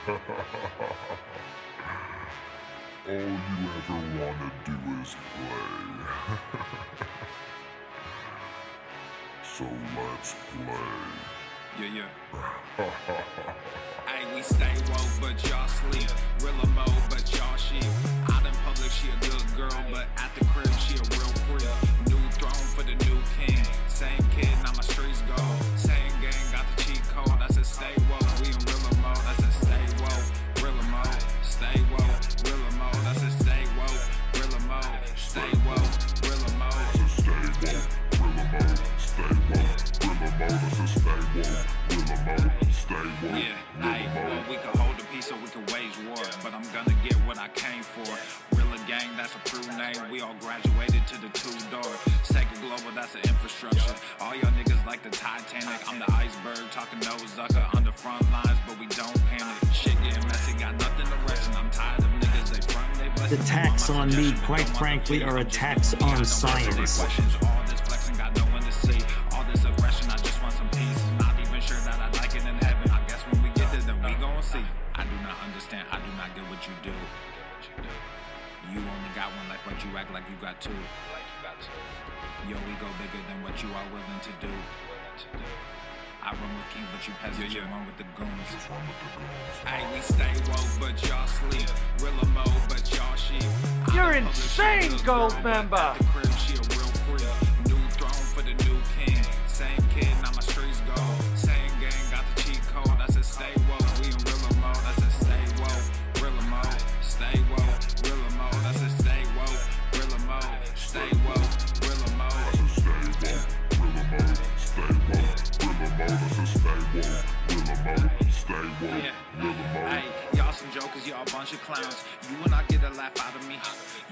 All you ever wanna do is play. So let's play. Yeah. Hey, we stay woke, but y'all sleep. Real mo, but y'all sheep. Out in public, she a good girl, but at the crib, she a real freak. New throne for the new king. Same kid, now my streets go. Same gang, got the cheat code. I said stay woke, we in real mo. I said stay woke, real mo. Stay woke, real mo. I said stay woke, real mo. Stay woke, real mo. I said stay woke, real mo. Stay woke, real mo. I said stay woke, real mo. Stay woke, well, we can hold the peace or we can wage war, but I'm gonna get what I came for. Real gang, that's a crew name. We all graduated to the two-door. Sacred Global, that's an infrastructure. All y'all niggas like the Titanic. I'm the iceberg, talking no Zucker on the front lines, but we don't panic. Shit getting messy, got nothing to rest, and I'm tired of niggas. They front, they blessing. The attacks on me, quite frankly, are attacks on science. All this flexing, got no one to see. All this aggression, I just want some peace. Not even sure that I like it in heaven. I guess when we get there, then we gon' see. I do not understand, I do not get what you do. You only got one life, but you act like you got two. Yo, we go bigger than what you are willing to do. I run with king, but you peasants, you run with the goons. Hey, we stay woke, but y'all sleep. Real mo, but y'all sheep. You're insane, gold member. At the crib, she a real freak. New throne for the new king. Same kid, now my streets go. Same gang, got the cheat code. I said stay woke, we in real mo. I said stay woke, real mo. Stay woke, real mo. I said stay woke, real mo. Stay woke, real mo. I said stay woke, real mo. Stay woke, real mo. I said stay woke, real mo. Stay woke, real mo. Hey, y'all some jokers, y'all a bunch of clowns. You will not get a laugh out of me.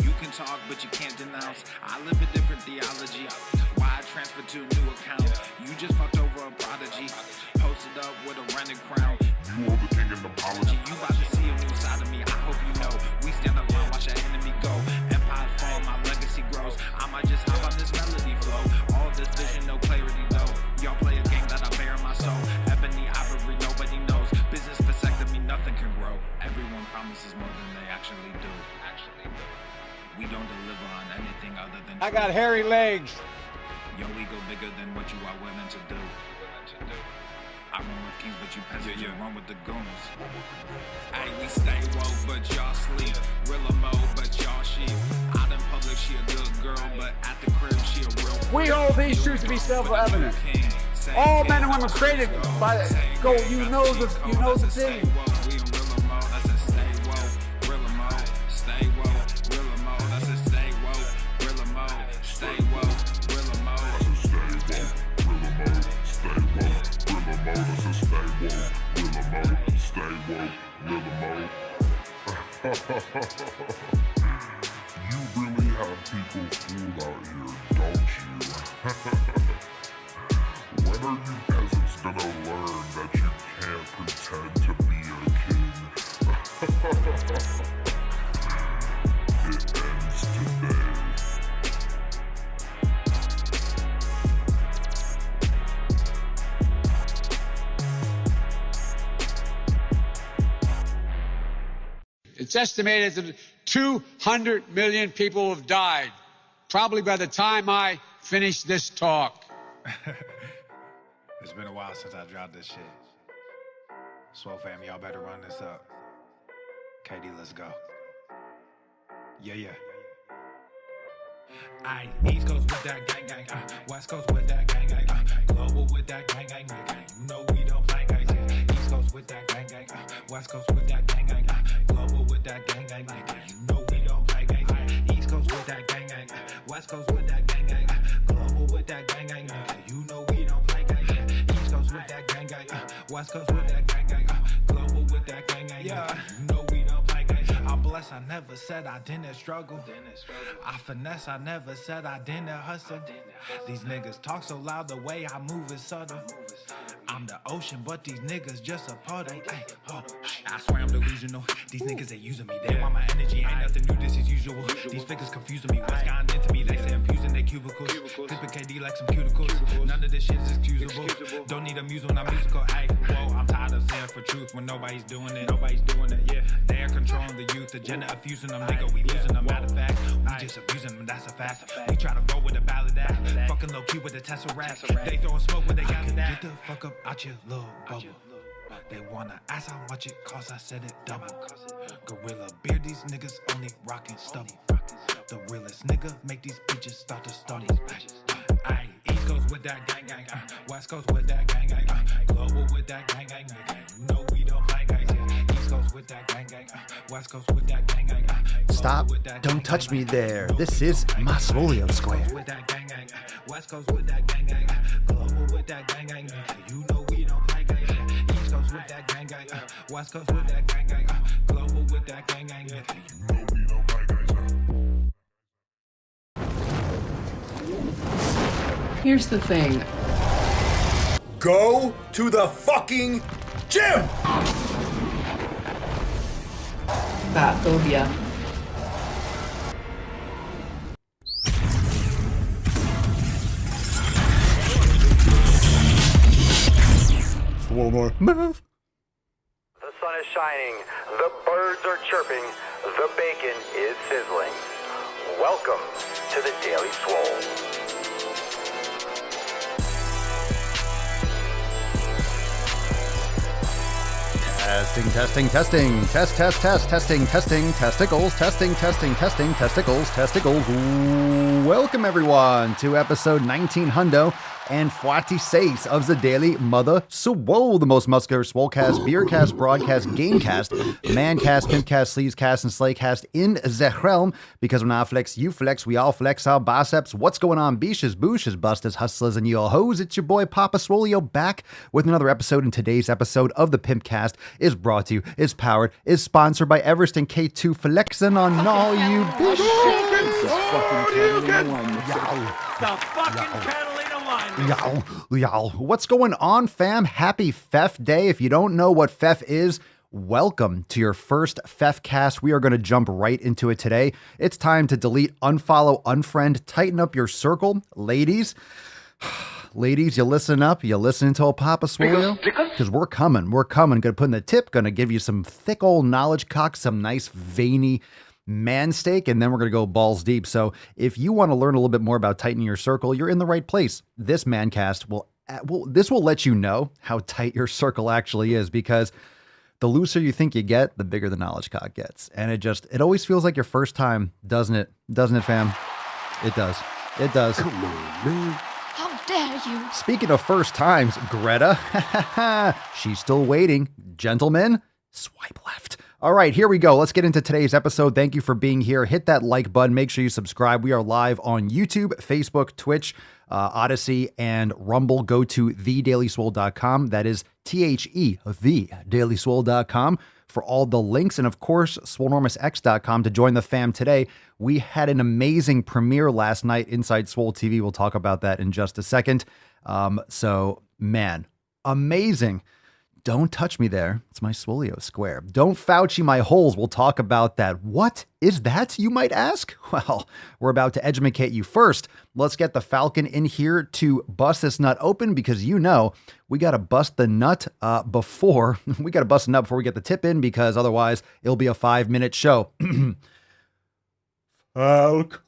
You can talk, but you can't denounce. I live a different theology. Why I transferred to a new account? You just fucked over a prodigy. Posted up with a rented crown. You are the king and apology. You about to see a new side of me. I hope you know. We stand up and watch our enemy go. Empire fall, my legacy grows. I might just hop on this melody flow. All this vision, no clarity though. Y'all play a game that I bear in my soul. Ebony ivory, nobody knows. Business vasectomy, nothing can grow. Everyone promises more than they actually do. We don't deliver on anything other than I got hairy legs. Yo, we go bigger than what you are willing to do. I run with kings, but you peasants, you run with the goons. Hey, we stay woke, but y'all sleep. Real mo, but y'all sheep. Out in public, she a good girl, but at the crib, she a real We hold these truths to be self-evident. All men and women created by go. You know the thing. We in real mo, that's a stay woke. Real mo, stay woke. Real mo, that's a stay woke. Real mo, stay woke. Real mo. I said stay woke, real mo. Stay woke, real mo. I said stay woke, real mo. Stay woke, real mo. You really have people fooled out here, don't you? When are you peasants gonna learn that you can't pretend to be a king? It ends today. It's estimated that 200 million people have died, probably by the time I finish this talk. It's been a while since I dropped this shit. Swole fam, y'all better run this up. KD, let's go. Yeah. Aye, East Coast with that gang gang, West Coast with that gang gang, Global with that gang gang, you know we don't play gang gang. East Coast with that gang gang, West Coast with that gang gang, Global with that gang gang, you know we don't play gang gang. East Coast with that gang gang, West Coast with that gang gang, Global with that gang gang, you know we don't play gang gang. East Coast with that gang gang, West Coast with that gang gang, Global with that gang gang, you know we don't play gang gang. I'm blessed, I never said I didn't struggle. I finesse, I never said I didn't hustle. These niggas talk so loud, the way I move is subtle. I'm the ocean, but these niggas just a puddle. Ay, oh, I swear I'm delusional. These niggas, they using me. They want my energy, ain't nothing new, this is usual. These figures confusing me. What's gotten into me? They say I'm using their cubicles. Good Keep it KD like some cuticles. None of this shit is excusable. Don't need a muse when I'm musical. Ay, whoa, I'm tired of saying for truth when nobody's doing it. Yeah. They're controlling the youth. Agenda of fusing them, nigga. We losing them. Matter of fact, we just abusing them. That's a fact. We try to roll with a ballad act. Fucking low key with a Tesseract. They throwing smoke when they got it. Get the fuck up out your little bubble. They wanna ask how much it costs, I said it double. Gorilla beer, these niggas only rockin' stubble. The realest nigga make these bitches start to stumble. Aye, East Coast with that gang gang, West Coast with that gang gang, Global with that gang gang, you know we don't play gangs, yeah. East Coast with that gang gang, West Coast with that gang gang. Stop, don't touch me there. This is my Swole Square. With that gang gang, West Coast with that gang gang, Global with that gang gang, you know we don't play gangs, yeah. East Coast with that gang gang, West Coast with that gang gang, Global with that gang gang, you know we don't play gangs. Here's the thing. Go to the fucking gym! Fat phobia. One more move. The sun is shining, the birds are chirping, the bacon is sizzling. Welcome to the Daily Swole. Testing. Testing. Testicles. Testicles. Welcome everyone to episode 1900 and 46 of the Daily Mother Swole, the most muscular swolecast, beercast, broadcast, gamecast, mancast, pimpcast, sleevescast, and slaycast in the realm. Because when I flex, you flex, we all flex our biceps. What's going on, beaches, booshes, busters, hustlers, and you hoes? It's your boy Papa Swoleo back with another episode. And today's episode of the Pimpcast is brought to you, is powered, is sponsored by Everest and K2 flexing on all you bitches. Y'all, what's going on, fam? Happy Fef Day. If you don't know what Fef is, welcome to your first Fefcast. We are going to jump right into it today. It's time to delete, unfollow, unfriend, tighten up your circle. Ladies, you listen up. You listen to old Papa Swole? Because we're coming. Going to put in the tip. Going to give you some thick old knowledge cock, some nice veiny man steak, and then we're going to go balls deep. So if you want to learn a little bit more about tightening your circle, you're in the right place. This mancast will let you know how tight your circle actually is, because the looser you think you get, the bigger the knowledge cock gets. And it always feels like your first time, doesn't it? Doesn't it, fam? It does. Come on, man. How dare you? Speaking of first times, Greta, she's still waiting. Gentlemen, swipe left. All right, here we go. Let's get into today's episode. Thank you for being here. Hit that like button. Make sure you subscribe. We are live on YouTube, Facebook, Twitch, Odyssey, and Rumble. Go to thedailyswole.com. That is thedailyswole.com for all the links. And of course, swolenormousx.com to join the fam today. We had an amazing premiere last night inside Swole TV. We'll talk about that in just a second. So, man, amazing. Don't touch me there. It's my Swoleo square. Don't Fauci my holes. We'll talk about that. What is that, you might ask? Well, we're about to educate you first. Let's get the Falcon in here to bust this nut open, because you know we got to bust the nut before we get the tip in, because otherwise it'll be a 5-minute show. Falcon.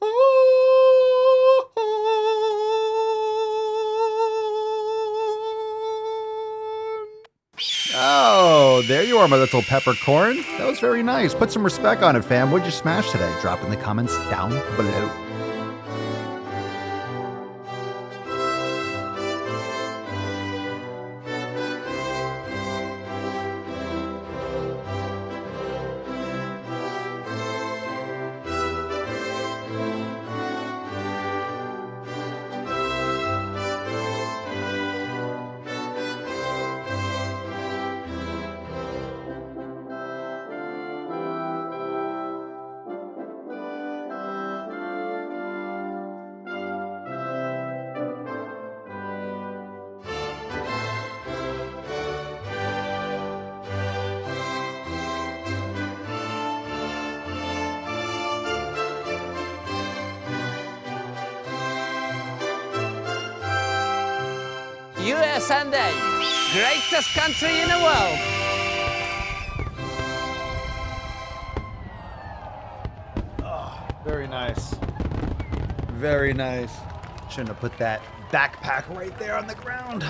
Oh, there you are, my little peppercorn. That was very nice. Put some respect on it, fam. What'd you smash today? Drop in the comments down below. USA, greatest country in the world. Very nice. Very nice. Shouldn't have put that backpack right there on the ground.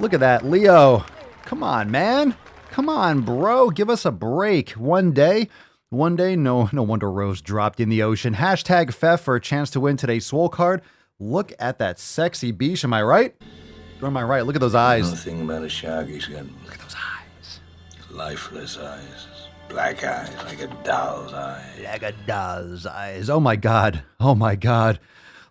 Look at that, Leo. Come on, man. Come on, bro. Give us a break. One day, no wonder Rose dropped in the ocean. Hashtag Fef for a chance to win today's Swole card. Look at that sexy beach. Am I right? Or am I right? Look at those eyes. Nothing about a shark, he's got Look at those eyes. lifeless eyes. Black eyes, like a doll's eyes. Like a doll's eyes. Oh my God. Oh my God.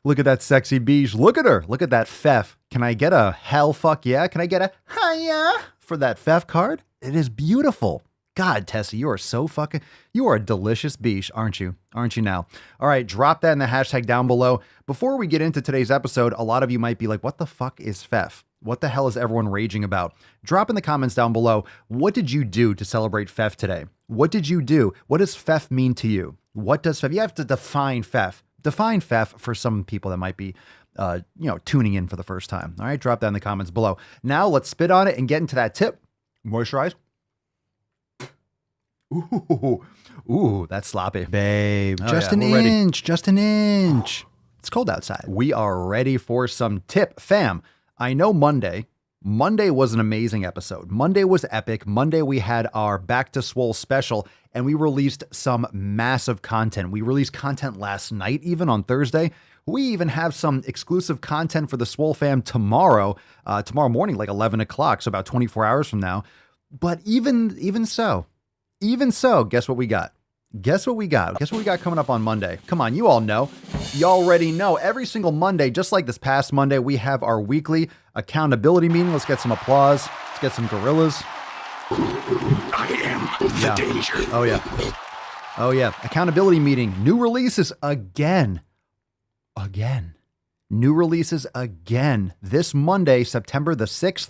Look at that sexy beach. Look at her. Look at that Fef. Can I get a hell fuck yeah? Can I get a hiya for that Fef card? It is beautiful. God, Tessie, you are so fucking, you are a delicious beach, aren't you? Aren't you now? All right, drop that in the hashtag down below. Before we get into today's episode, a lot of you might be like, what the fuck is Fef? What the hell is everyone raging about? Drop in the comments down below. What did you do to celebrate Fef today? What did you do? What does Fef mean to you? What does Fef, you have to define Fef. Define Fef for some people that might be, tuning in for the first time. All right, drop that in the comments below. Now let's spit on it and get into that tip. Moisturize. Ooh, that's sloppy. Babe, just an inch. It's cold outside. We are ready for some tip. Fam, I know Monday was an amazing episode. Monday was epic. Monday we had our Back to Swole special and we released some massive content. We released content last night, even on Thursday. We even have some exclusive content for the Swole fam tomorrow morning, like 11 o'clock, so about 24 hours from now. But even so, guess what we got? Guess what we got coming up on Monday? Come on, you all know. You already know. Every single Monday, just like this past Monday, we have our weekly accountability meeting. Let's get some applause. Let's get some gorillas. I am the danger. Oh yeah. Accountability meeting. New releases again. New releases again. This Monday, September the 6th,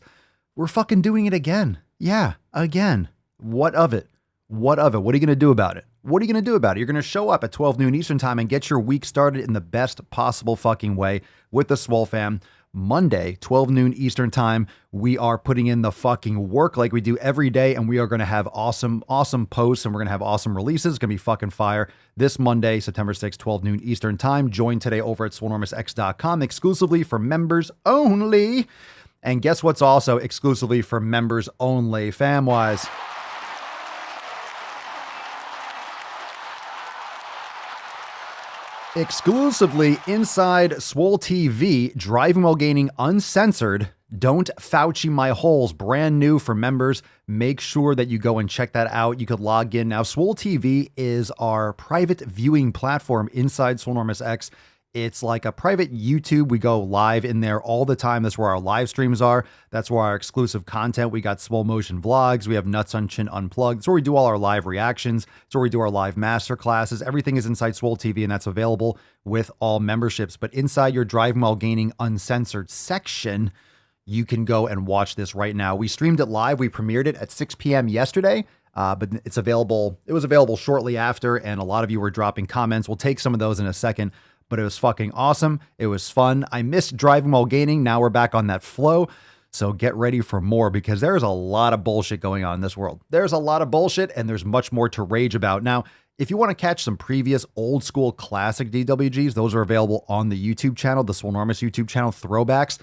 we're fucking doing it again. Yeah, again. What of it? What are you going to do about it? You're going to show up at 12 noon Eastern time and get your week started in the best possible fucking way with the Swole fam. Monday, 12 noon Eastern time, we are putting in the fucking work like we do every day, and we are going to have awesome posts, and we're going to have awesome releases. It's going to be fucking fire. This Monday, September 6th, 12 noon Eastern time. Join today over at swolenormousx.com exclusively for members only. And guess what's also exclusively for members only, fam-wise? Exclusively inside Swole TV, Driving While Gaining Uncensored, Don't Fauci My Holes, brand new for members. Make sure that you go and check that out. You could log in. Now, Swole TV is our private viewing platform inside Swolenormous X. It's like a private YouTube. We go live in there all the time. That's where our live streams are. That's where our exclusive content. We got Swole Motion vlogs. We have Nuts on Chin Unplugged. It's where we do all our live reactions. It's where we do our live master classes. Everything is inside Swole TV, and that's available with all memberships. But inside your Driving While Gaining Uncensored section, you can go and watch this right now. We streamed it live. We premiered it at 6 p.m. yesterday. But it's available. It was available shortly after, and a lot of you were dropping comments. We'll take some of those in a second. But it was fucking awesome. It was fun. I missed Driving While Gaining. Now we're back on that flow. So get ready for more, because there's a lot of bullshit going on in this world. There's a lot of bullshit, and there's much more to rage about. Now, if you want to catch some previous old school classic DWGs, those are available on the YouTube channel, the Swolenormous YouTube channel, throwbacks.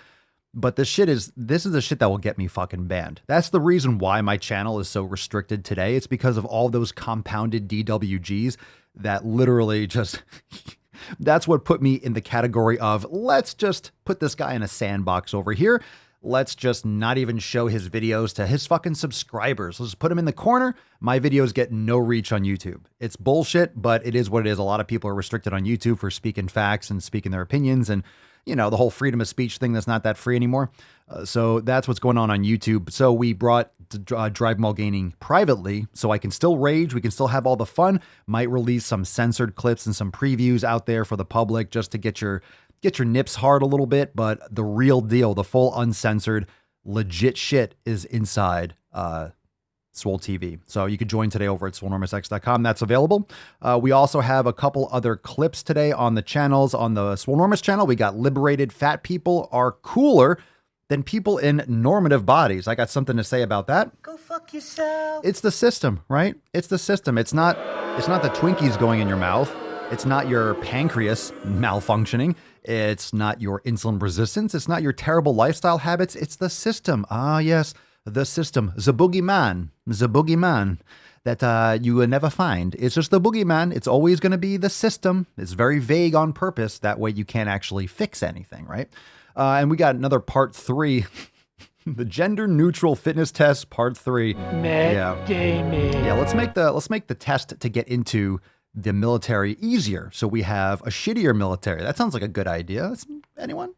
But this is the shit that will get me fucking banned. That's the reason why my channel is so restricted today. It's because of all those compounded DWGs that literally just... That's what put me in the category of, let's just put this guy in a sandbox over here. Let's just not even show his videos to his fucking subscribers. Let's just put him in the corner. My videos get no reach on YouTube. It's bullshit, but it is what it is. A lot of people are restricted on YouTube for speaking facts and speaking their opinions, and the whole freedom of speech thing that's not that free anymore. So that's what's going on YouTube. So we brought Driving While Gaining privately, so I can still rage. We can still have all the fun. Might release some censored clips and some previews out there for the public just to get your nips hard a little bit. But the real deal, the full uncensored, legit shit is inside Swole TV. So you could join today over at swolenormousx.com. That's available. We also have a couple other clips today on the channels. On the Swolenormous channel, we got Liberated Fat People Are Cooler. than people in normative bodies. I got something to say about that. Go fuck yourself. It's the system, right? It's the system. It's not the Twinkies going in your mouth. It's not your pancreas malfunctioning. It's not your insulin resistance. It's not your terrible lifestyle habits. It's the system. Ah, yes, the system. The boogeyman that you will never find. It's just the boogeyman. It's always going to be the system. It's very vague on purpose. That way you can't actually fix anything, right? And we got another part 3. The gender neutral fitness test, part 3. Yeah, let's make the test to get into the military easier. So we have a shittier military. That sounds like a good idea. Anyone?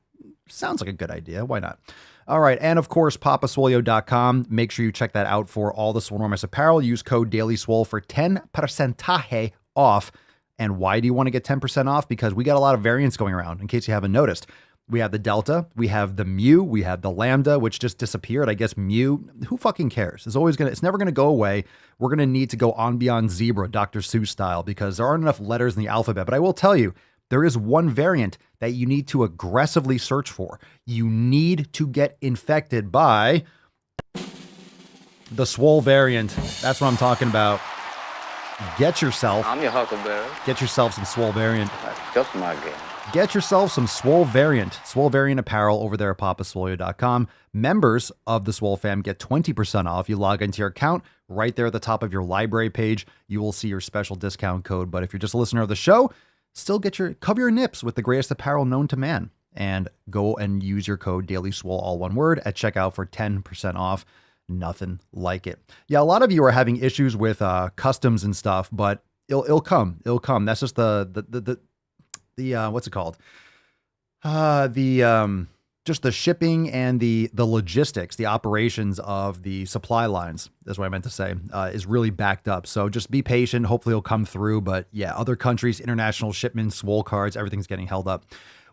Sounds like a good idea. Why not? All right. And of course, papaswolio.com. Make sure you check that out for all the Swolenormous apparel. Use code DAILYSWOLE for 10% off. And why do you want to get 10% off? Because we got a lot of variants going around, in case you haven't noticed. We have the Delta, we have the Mu, we have the Lambda, which just disappeared. I guess Mu, who fucking cares? It's never gonna go away. We're gonna need to go on beyond zebra, Dr. Seuss style, because there aren't enough letters in the alphabet. But I will tell you, there is one variant that you need to aggressively search for. You need to get infected by the Swole variant. That's what I'm talking about. Get yourself. I'm your huckleberry. Get yourself some Swole variant. That's just my game. Get yourself some Swole variant apparel over there at papaswolio.com. Members of the Swole fam get 20% off. You log into your account right there at the top of your library page. You will see your special discount code. But if you're just a listener of the show, still cover your nips with the greatest apparel known to man, and go and use your code DAILYSWOLE, all one word, at checkout for 10% off. Nothing like it. Yeah, a lot of you are having issues with customs and stuff, but it'll come. It'll come. That's just the what's it called? Just the shipping and the logistics, the operations of the supply lines. That's what I meant to say, is really backed up. So just be patient. Hopefully it'll come through. But yeah, other countries, international shipments, Swole cards, everything's getting held up.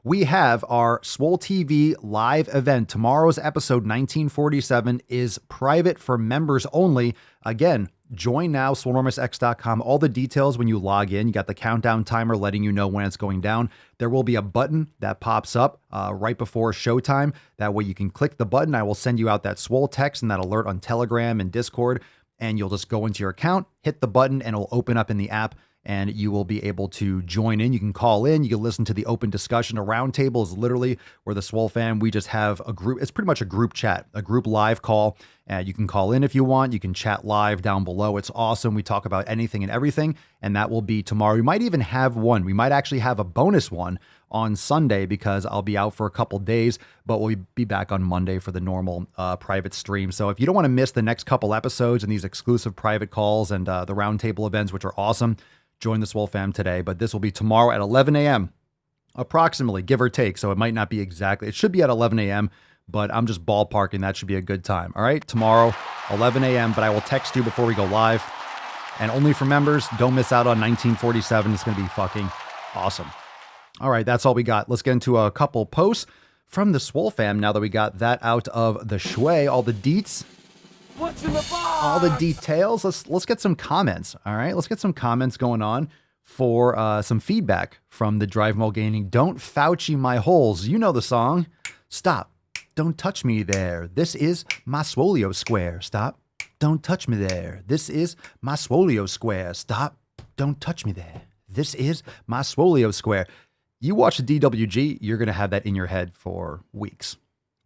We have our Swole TV live event. Tomorrow's episode 1947 is private for members only. Again, join now, swolenormousx.com. All the details when you log in. You got the countdown timer letting you know when it's going down. There will be a button that pops up right before showtime. That way you can click the button. I will send you out that Swole text and that alert on Telegram and Discord. And you'll just go into your account, hit the button, and it'll open up in the app. And you will be able to join in. You can call in. You can listen to the open discussion. A roundtable is literally where the Swole fam, we just have a group. It's pretty much a group chat, a group live call. You can call in if you want. You can chat live down below. It's awesome. We talk about anything and everything. And that will be tomorrow. We might even have one. We might actually have a bonus one on Sunday because I'll be out for a couple days. But we'll be back on Monday for the normal private stream. So if you don't want to miss the next couple episodes and these exclusive private calls and the roundtable events, which are awesome, join the Swole fam today, but this will be tomorrow at 11 a.m. approximately, give or take. So it might not be exactly, it should be at 11 a.m., but I'm just ballparking. That should be a good time. All right, tomorrow, 11 a.m., but I will text you before we go live. And only for members, don't miss out on 1947. It's going to be fucking awesome. All right, that's all we got. Let's get into a couple posts from the Swole fam now that we got that out of the shway, all the deets. What's in the box? All the details. Let's get some comments. All right, let's get some comments going on for some feedback from the Drive Mo Gaming. Don't Fauci my holes. You know the song. Stop. Don't touch me there. This is my Swolio square. Stop. Don't touch me there. This is my Swolio square. Stop. Don't touch me there. This is my Swolio square. You watch the DWG, you're going to have that in your head for weeks.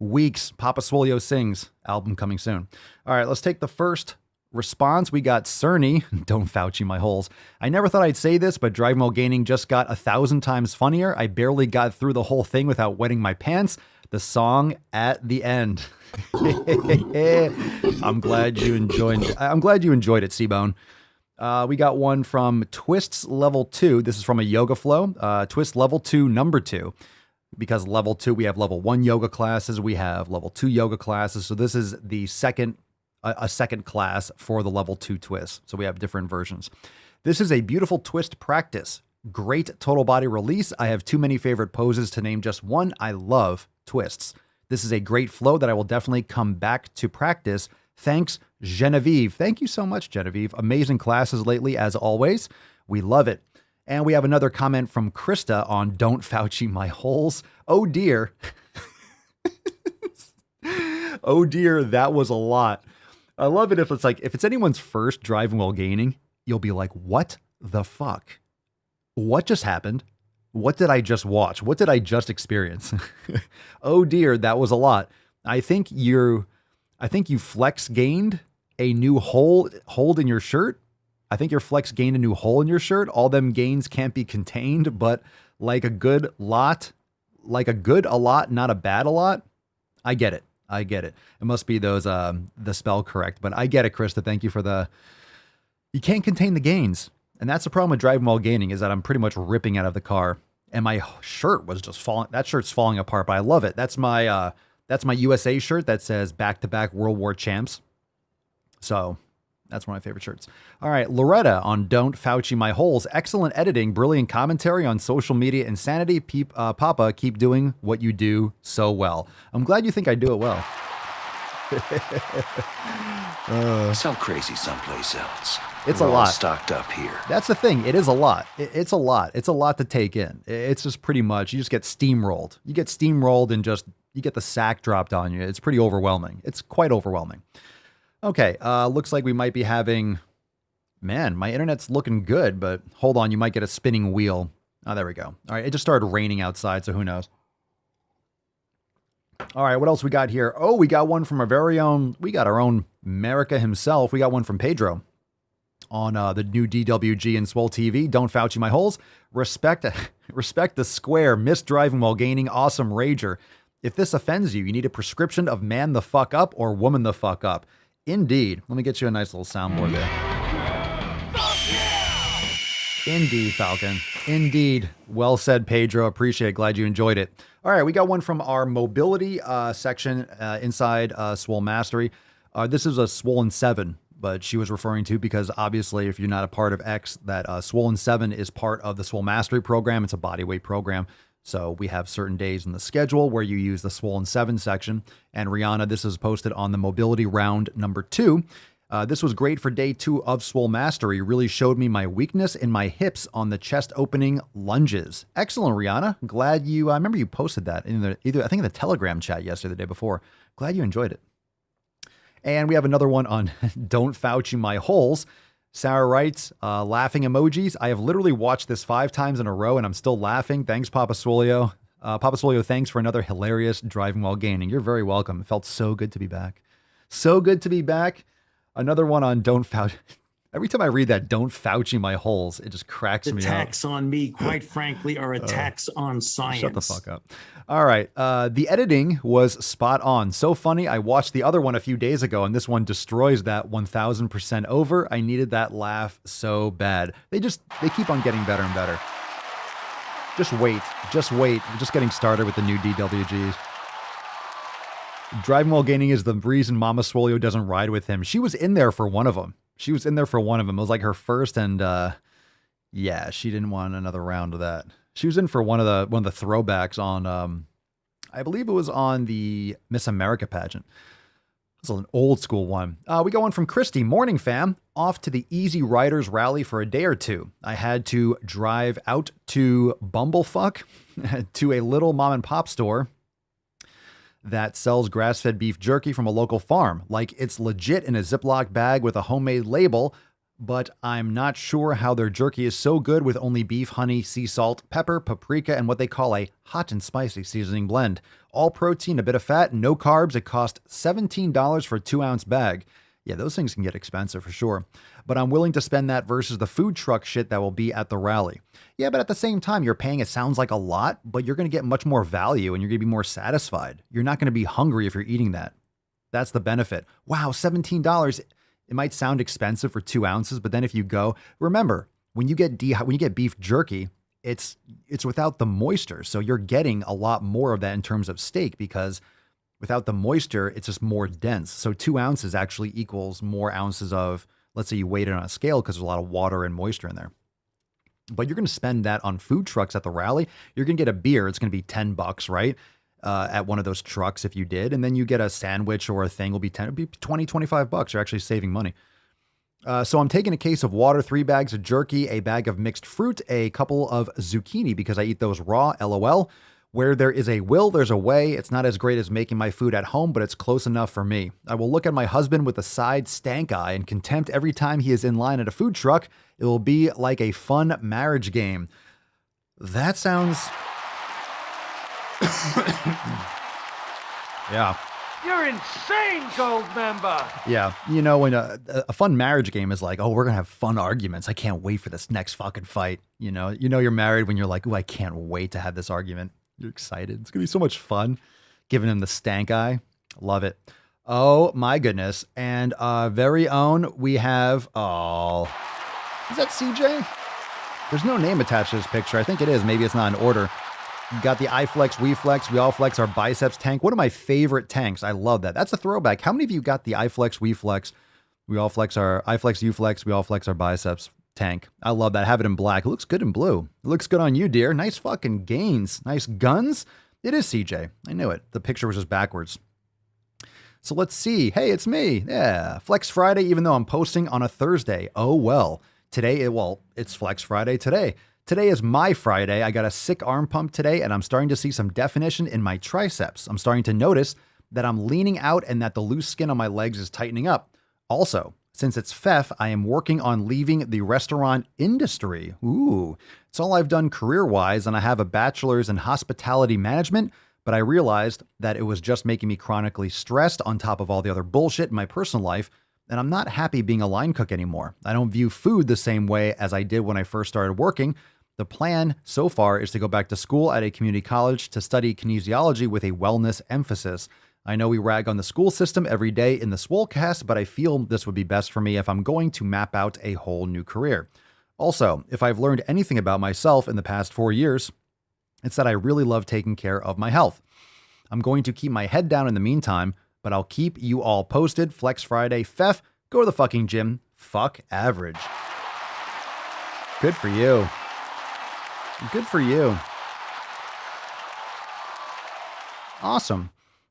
Weeks. Papa Swolio Sings, album coming soon. All right, let's take the first response. We got Cerny. Don't Fauci my holes. I never thought I'd say this, but Drive Mo Gaming just got 1,000 times funnier. I barely got through the whole thing without wetting my pants. The song at the end. I'm glad you enjoyed it, C-Bone. We got one from Twists Level 2. This is from a Yoga Flow. Twist Level 2, number 2. Because level 2, we have level 1 yoga classes. We have level 2 yoga classes. So this is the second class for the level 2 twist. So we have different versions. This is a beautiful twist practice. Great total body release. I have too many favorite poses to name just one. I love twists. This is a great flow that I will definitely come back to practice. Thanks, Genevieve. Thank you so much, Genevieve. Amazing classes lately, as always. We love it. And we have another comment from Krista on Don't Fauci My Holes. Oh dear. Oh dear, that was a lot. I love it if it's anyone's first driving while gaining, you'll be like, what the fuck? What just happened? What did I just watch? What did I just experience? Oh dear, that was a lot. I think you flex gained a new hold in your shirt. I think your flex gained a new hole in your shirt. All them gains can't be contained, but like a good a lot, not a bad a lot. I get it. It must be those, the spell correct, but I get it, Krista. Thank you for you can't contain the gains. And that's the problem with driving while gaining, is that I'm pretty much ripping out of the car and my shirt was just falling. That shirt's falling apart, but I love it. That's my USA shirt that says back-to-back World War champs. So that's one of my favorite shirts. All right. Loretta on Don't Fauci My Holes. Excellent editing, brilliant commentary on social media insanity. Papa, keep doing what you do so well. I'm glad you think I do it well. Sell crazy someplace else. It's We're a all lot. stocked up here. That's the thing. It is a lot. It's a lot. It's a lot to take in. It's just pretty much, you just get steamrolled. You get steamrolled and you get the sack dropped on you. It's pretty overwhelming. It's quite overwhelming. Okay. Looks like we might be having, man, my internet's looking good, but hold on. You might get a spinning wheel. Oh, there we go. All right. It just started raining outside, so who knows? All right, what else we got here? Oh, we got one from we got our own America himself. We got one from Pedro on the new DWG and Swole TV. Don't Fauci my holes. Respect the square. Miss driving while gaining. Awesome rager. If this offends you, you need a prescription of man the fuck up or woman the fuck up. Indeed. Let me get you a nice little soundboard there. Indeed, Falcon. Indeed. Well said, Pedro. Appreciate it. Glad you enjoyed it. All right, we got one from our mobility section inside Swole Mastery. This is a Swollen 7, but she was referring to, because obviously if you're not a part of X, that Swollen 7 is part of the Swole Mastery program. It's a bodyweight program. So we have certain days in the schedule where you use the Swollen 7 section. And Rihanna, this is posted on the mobility round number 2. This was great for day 2 of Swole Mastery. Really showed me my weakness in my hips on the chest opening lunges. Excellent, Rihanna. Glad you, I remember you posted that in I think in the Telegram chat yesterday, the day before. Glad you enjoyed it. And we have another one on Don't Fauci My Holes. Sarah writes, laughing emojis. I have literally watched this 5 times in a row and I'm still laughing. Thanks, Papa Swolio. Papa Swolio, thanks for another hilarious driving while gaining. You're very welcome. It felt so good to be back. So good to be back. Another one on Don't Fauci. Every time I read that, Don't Fauci My Holes, it just cracks me up. Attacks on me, quite frankly, are attacks on science. Shut the fuck up. All right. The editing was spot on. So funny. I watched the other one a few days ago, and this one destroys that 1000% over. I needed that laugh so bad. They keep on getting better and better. Just wait. I'm just getting started with the new DWGs. Driving while gaining is the reason Mama Swolio doesn't ride with him. She was in there for one of them. It was like her first, and yeah, she didn't want another round of that. She was in for one of the throwbacks on, I believe it was on the Miss America pageant. It's an old school one. We got one from Christy. Morning, fam. Off to the Easy Riders rally for a day or two. I had to drive out to Bumblefuck to a little mom and pop store that sells grass-fed beef jerky from a local farm. Like, it's legit in a Ziploc bag with a homemade label, but I'm not sure how their jerky is so good with only beef, honey, sea salt, pepper, paprika, and what they call a hot and spicy seasoning blend. All protein, a bit of fat, no carbs. It cost $17 for a 2-ounce bag. Yeah, those things can get expensive for sure. But I'm willing to spend that versus the food truck shit that will be at the rally. Yeah, but at the same time, you're paying, it sounds like a lot, but you're going to get much more value and you're going to be more satisfied. You're not going to be hungry if you're eating that. That's the benefit. Wow, $17. It might sound expensive for 2 ounces, but then if you go, remember, when you get beef jerky, it's without the moisture. So you're getting a lot more of that in terms of steak, because without the moisture, it's just more dense. So 2 ounces actually equals more ounces of, let's say you weighed it on a scale, because there's a lot of water and moisture in there. But you're going to spend that on food trucks at the rally. You're going to get a beer. It's going to be $10, right? At one of those trucks if you did. And then you get a sandwich or a thing will be it'll be $20, $25. You're actually saving money. So I'm taking a case of water, 3 bags of jerky, a bag of mixed fruit, a couple of zucchini because I eat those raw, LOL. Where there is a will, there's a way. It's not as great as making my food at home, but it's close enough for me. I will look at my husband with a side stank eye and contempt every time he is in line at a food truck. It will be like a fun marriage game. That sounds... Yeah. You're insane, gold member. Yeah. You know, when a fun marriage game is like, oh, we're going to have fun arguments. I can't wait for this next fucking fight. You know you're married when you're like, oh, I can't wait to have this argument. You're excited. It's going to be so much fun. Giving him the stank eye. Love it. Oh, my goodness. And very own, we have, oh, is that CJ? There's no name attached to this picture. I think it is. Maybe it's not in order. Got the iFlex, WeFlex. We all flex our biceps tank. One of my favorite tanks. I love that. That's a throwback. How many of you got the iFlex, WeFlex? We all flex our iFlex, UFlex. We all flex our biceps tank. I love that. I have it in black. It looks good in blue. It looks good on you, dear. Nice fucking gains. Nice guns. It is CJ. I knew it. The picture was just backwards. So let's see. Hey, it's me. Yeah. Flex Friday, even though I'm posting on a Thursday. Oh, well. Today, it's Flex Friday today. Today is my Friday. I got a sick arm pump today, and I'm starting to see some definition in my triceps. I'm starting to notice that I'm leaning out and that the loose skin on my legs is tightening up. Also, since it's FEF, I am working on leaving the restaurant industry. Ooh, it's all I've done career-wise, and I have a bachelor's in hospitality management, but I realized that it was just making me chronically stressed on top of all the other bullshit in my personal life, and I'm not happy being a line cook anymore. I don't view food the same way as I did when I first started working. The plan so far is to go back to school at a community college to study kinesiology with a wellness emphasis. I know we rag on the school system every day in the Swolecast, but I feel this would be best for me if I'm going to map out a whole new career. Also, if I've learned anything about myself in the past 4 years, it's that I really love taking care of my health. I'm going to keep my head down in the meantime, but I'll keep you all posted. Flex Friday, FEF, go to the fucking gym. Fuck average. Good for you. Good for you. Awesome.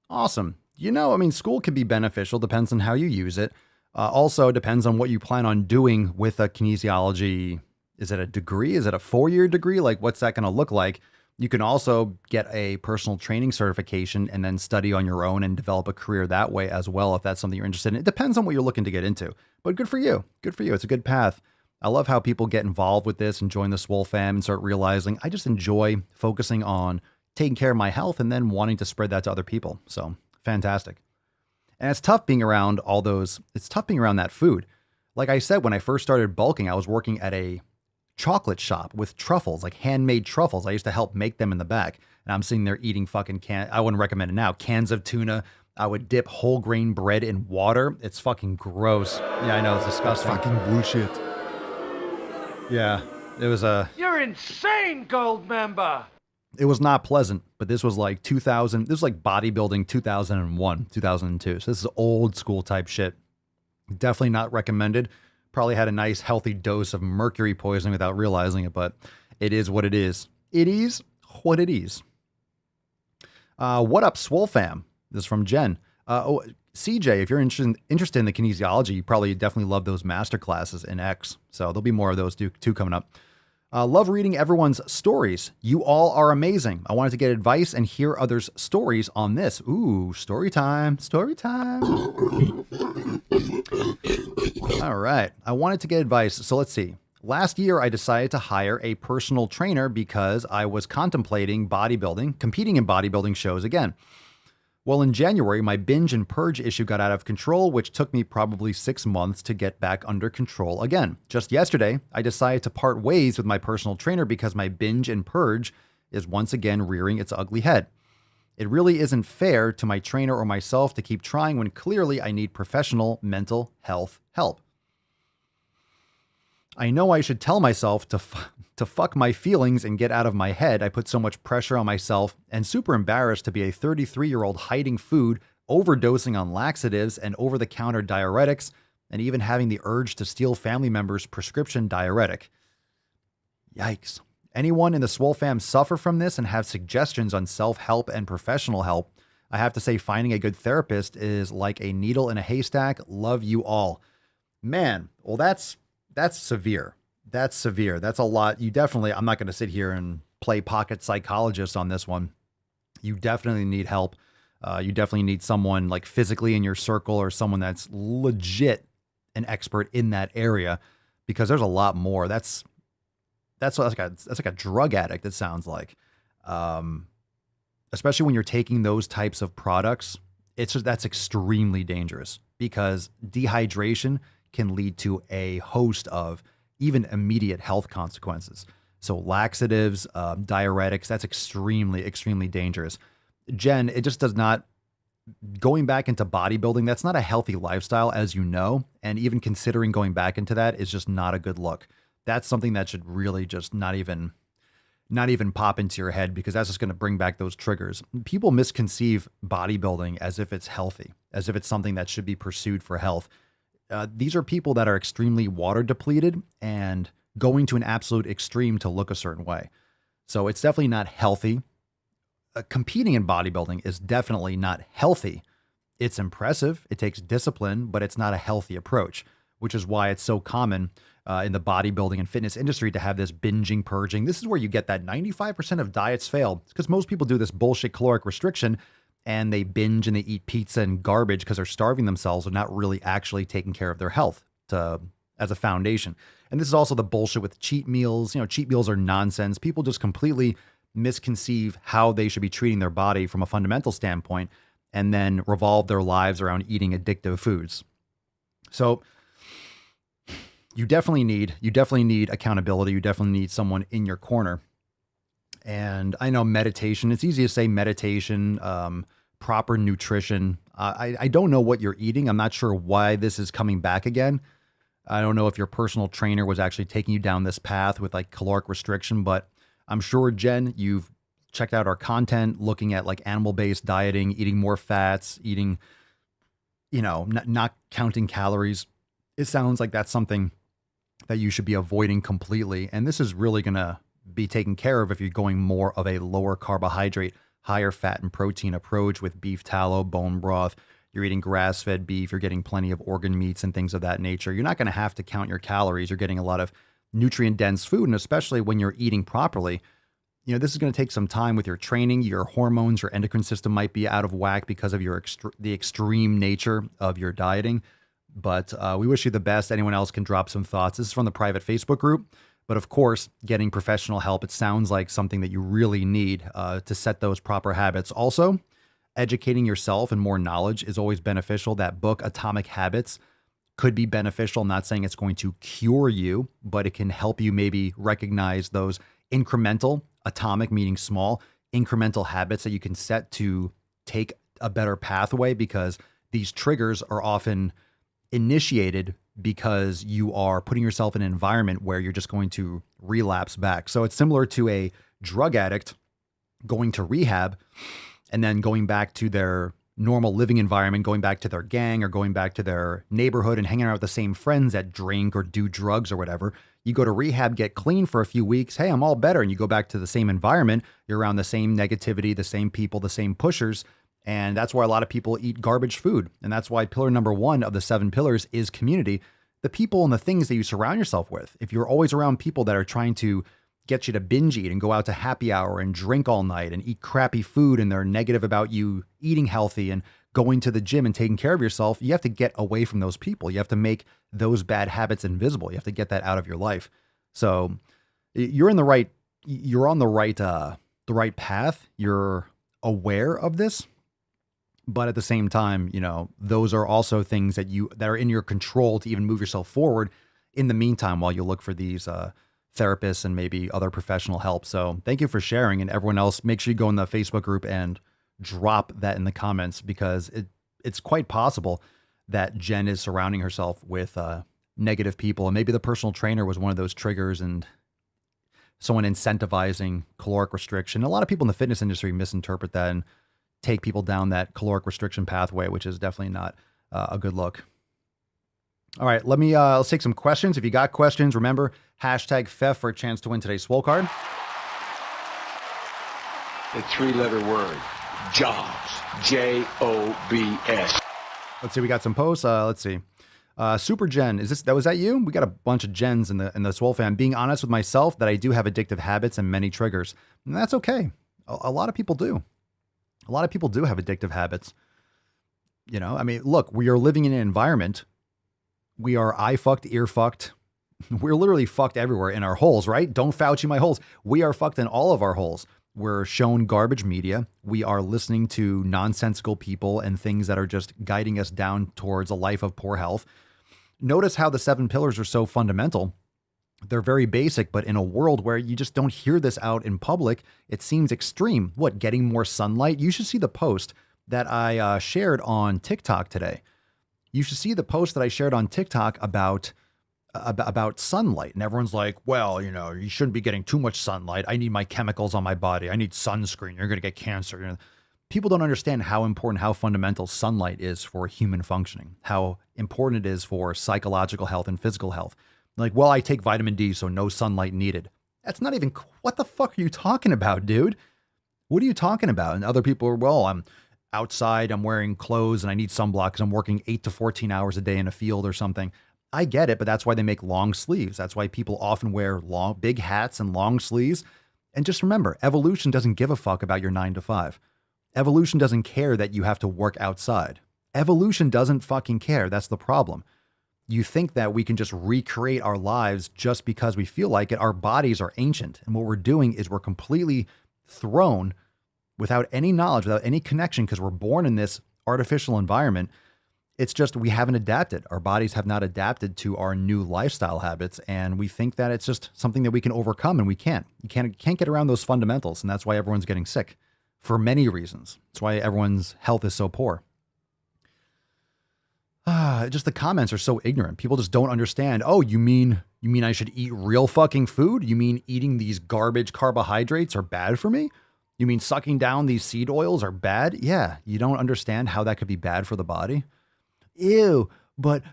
Awesome. You know, I mean, school can be beneficial. Depends on how you use it. Also depends on what you plan on doing with a kinesiology. Is it a degree? Is it a 4-year degree? Like, what's that going to look like? You can also get a personal training certification and then study on your own and develop a career that way as well, if that's something you're interested in. It depends on what you're looking to get into. But good for you. Good for you. It's a good path. I love how people get involved with this and join the Swole fam and start realizing I just enjoy focusing on taking care of my health and then wanting to spread that to other people. So fantastic. And it's tough being around that food. Like I said, when I first started bulking, I was working at a chocolate shop with truffles, like handmade truffles. I used to help make them in the back. And I'm sitting there eating fucking I wouldn't recommend it now. Cans of tuna. I would dip whole grain bread in water. It's fucking gross. Yeah, I know. It's disgusting. That's fucking bullshit. Yeah, it was You're insane, gold member. It was not pleasant, but this was like 2000. This was like bodybuilding 2001, 2002. So this is old school type shit. Definitely not recommended. Probably had a nice healthy dose of mercury poisoning without realizing it, but it is what it is. It is what it is. What up, Swole fam? This is from Jen. CJ, if you're interested in the kinesiology, you probably definitely love those master classes in X. So there'll be more of those too coming up. Love reading everyone's stories. You all are amazing. I wanted to get advice and hear others' stories on this. Ooh, story time. Story time. All right. I wanted to get advice. So let's see. Last year, I decided to hire a personal trainer because I was contemplating competing in bodybuilding shows again. Well, in January, my binge and purge issue got out of control, which took me probably 6 months to get back under control again. Just yesterday, I decided to part ways with my personal trainer because my binge and purge is once again rearing its ugly head. It really isn't fair to my trainer or myself to keep trying when clearly I need professional mental health help. I know I should tell myself to fuck my feelings and get out of my head. I put so much pressure on myself and super embarrassed to be a 33-year-old hiding food, overdosing on laxatives and over-the-counter diuretics, and even having the urge to steal family members' prescription diuretic. Yikes. Anyone in the Swole fam suffer from this and have suggestions on self-help and professional help? I have to say finding a good therapist is like a needle in a haystack. Love you all. Man, well, that's severe. That's severe. That's a lot. I'm not going to sit here and play pocket psychologist on this one. you definitely need help. You definitely need someone like physically in your circle or someone that's legit an expert in that area, because there's a lot more. That's like a drug addict, it sounds like. Especially when you're taking those types of products, that's extremely dangerous, because dehydration can lead to a host of even immediate health consequences. So laxatives, diuretics, that's extremely, extremely dangerous. Jen, it just does not, going back into bodybuilding, that's not a healthy lifestyle, as you know, and even considering going back into that is just not a good look. That's something that should really just not even pop into your head, because that's just going to bring back those triggers. People misconceive bodybuilding as if it's healthy, as if it's something that should be pursued for health. These are people that are extremely water depleted and going to an absolute extreme to look a certain way. So it's definitely not healthy. Competing in bodybuilding is definitely not healthy. It's impressive. It takes discipline, but it's not a healthy approach, which is why it's so common in the bodybuilding and fitness industry to have this binging, purging. This is where you get that 95% of diets fail. It's because most people do this bullshit caloric restriction and they binge and they eat pizza and garbage because they're starving themselves and not really actually taking care of their health as a foundation. And this is also the bullshit with cheat meals. Cheat meals are nonsense. People just completely misconceive how they should be treating their body from a fundamental standpoint, and then revolve their lives around eating addictive foods. So you definitely need accountability. You definitely need someone in your corner. And I know meditation, it's easy to say meditation, proper nutrition. I don't know what you're eating. I'm not sure why this is coming back again. I don't know if your personal trainer was actually taking you down this path with like caloric restriction, but I'm sure, Jen, you've checked out our content, looking at like animal-based dieting, eating more fats, eating, not counting calories. It sounds like that's something that you should be avoiding completely. And this is really going to be taken care of if you're going more of a lower carbohydrate, higher fat and protein approach with beef tallow, bone broth. You're eating grass-fed beef. You're getting plenty of organ meats and things of that nature. You're not going to have to count your calories. You're getting a lot of nutrient-dense food, and especially when you're eating properly, this is going to take some time with your training. Your hormones, your endocrine system might be out of whack because of the extreme nature of your dieting. But we wish you the best. Anyone else can drop some thoughts. This is from the private Facebook group. But of course, getting professional help, it sounds like something that you really need to set those proper habits. Also, educating yourself and more knowledge is always beneficial. That book, Atomic Habits, could be beneficial. I'm not saying it's going to cure you, but it can help you maybe recognize those incremental, atomic meaning small, incremental habits that you can set to take a better pathway, because these triggers are often initiated because you are putting yourself in an environment where you're just going to relapse back. So it's similar to a drug addict going to rehab and then going back to their normal living environment, going back to their gang or going back to their neighborhood and hanging out with the same friends that drink or do drugs or whatever. You go to rehab, get clean for a few weeks. Hey, I'm all better. And you go back to the same environment. You're around the same negativity, the same people, the same pushers. And that's why a lot of people eat garbage food. And that's why pillar number 1 of the 7 pillars is community. The people and the things that you surround yourself with. If you're always around people that are trying to get you to binge eat and go out to happy hour and drink all night and eat crappy food, and they're negative about you eating healthy and going to the gym and taking care of yourself, you have to get away from those people. You have to make those bad habits invisible. You have to get that out of your life. So you're on the right path. You're aware of this, but at the same time, those are also things that are in your control to even move yourself forward in the meantime, while you look for these therapists and maybe other professional help. So thank you for sharing, and everyone else, make sure you go in the Facebook group and drop that in the comments, because it's quite possible that Jen is surrounding herself with negative people, and maybe the personal trainer was one of those triggers and someone incentivizing caloric restriction. A lot of people in the fitness industry misinterpret that and take people down that caloric restriction pathway, which is definitely not a good look. All right, let's take some questions. If you got questions, remember, #FEF for a chance to win today's Swole card. The 3-letter word, jobs, Jobs. Let's see, we got some posts. Let's see. Super Jen, was that you? We got a bunch of Jens in the Swole fan. Being honest with myself that I do have addictive habits and many triggers. And that's okay. A lot of people do. A lot of people do have addictive habits. You know, I mean, look, we are living in an environment. We are eye fucked, ear fucked. We're literally fucked everywhere in our holes, right? Don't Fauci my holes. We are fucked in all of our holes. We're shown garbage media. We are listening to nonsensical people and things that are just guiding us down towards a life of poor health. Notice how the 7 pillars are so fundamental. They're very basic, but in a world where you just don't hear this out in public, it seems extreme. What, getting more sunlight? You should see the post that I shared on TikTok today. You should see the post that I shared on TikTok about sunlight. And everyone's like, well, you know, you shouldn't be getting too much sunlight. I need my chemicals on my body. I need sunscreen. You're going to get cancer. You know, people don't understand how important, how fundamental sunlight is for human functioning, how important it is for psychological health and physical health. Like, well, I take vitamin D, so no sunlight needed. That's not even, what the fuck are you talking about, dude? What are you talking about? And other people are, well, I'm outside, I'm wearing clothes and I need sunblock because I'm working 8 to 14 hours a day in a field or something. I get it, but that's why they make long sleeves. That's why people often wear long, big hats and long sleeves. And just remember, evolution doesn't give a fuck about your 9 to 5. Evolution doesn't care that you have to work outside. Evolution doesn't fucking care. That's the problem. You think that we can just recreate our lives just because we feel like it. Our bodies are ancient. And what we're doing is we're completely thrown without any knowledge, without any connection, because we're born in this artificial environment. It's just we haven't adapted. Our bodies have not adapted to our new lifestyle habits. And we think that it's just something that we can overcome, and we can't. You can't get around those fundamentals. And that's why everyone's getting sick for many reasons. That's why everyone's health is so poor. Just the comments are so ignorant. People just don't understand. Oh, you mean I should eat real fucking food? You mean eating these garbage carbohydrates are bad for me? You mean sucking down these seed oils are bad? Yeah, you don't understand how that could be bad for the body. Ew, but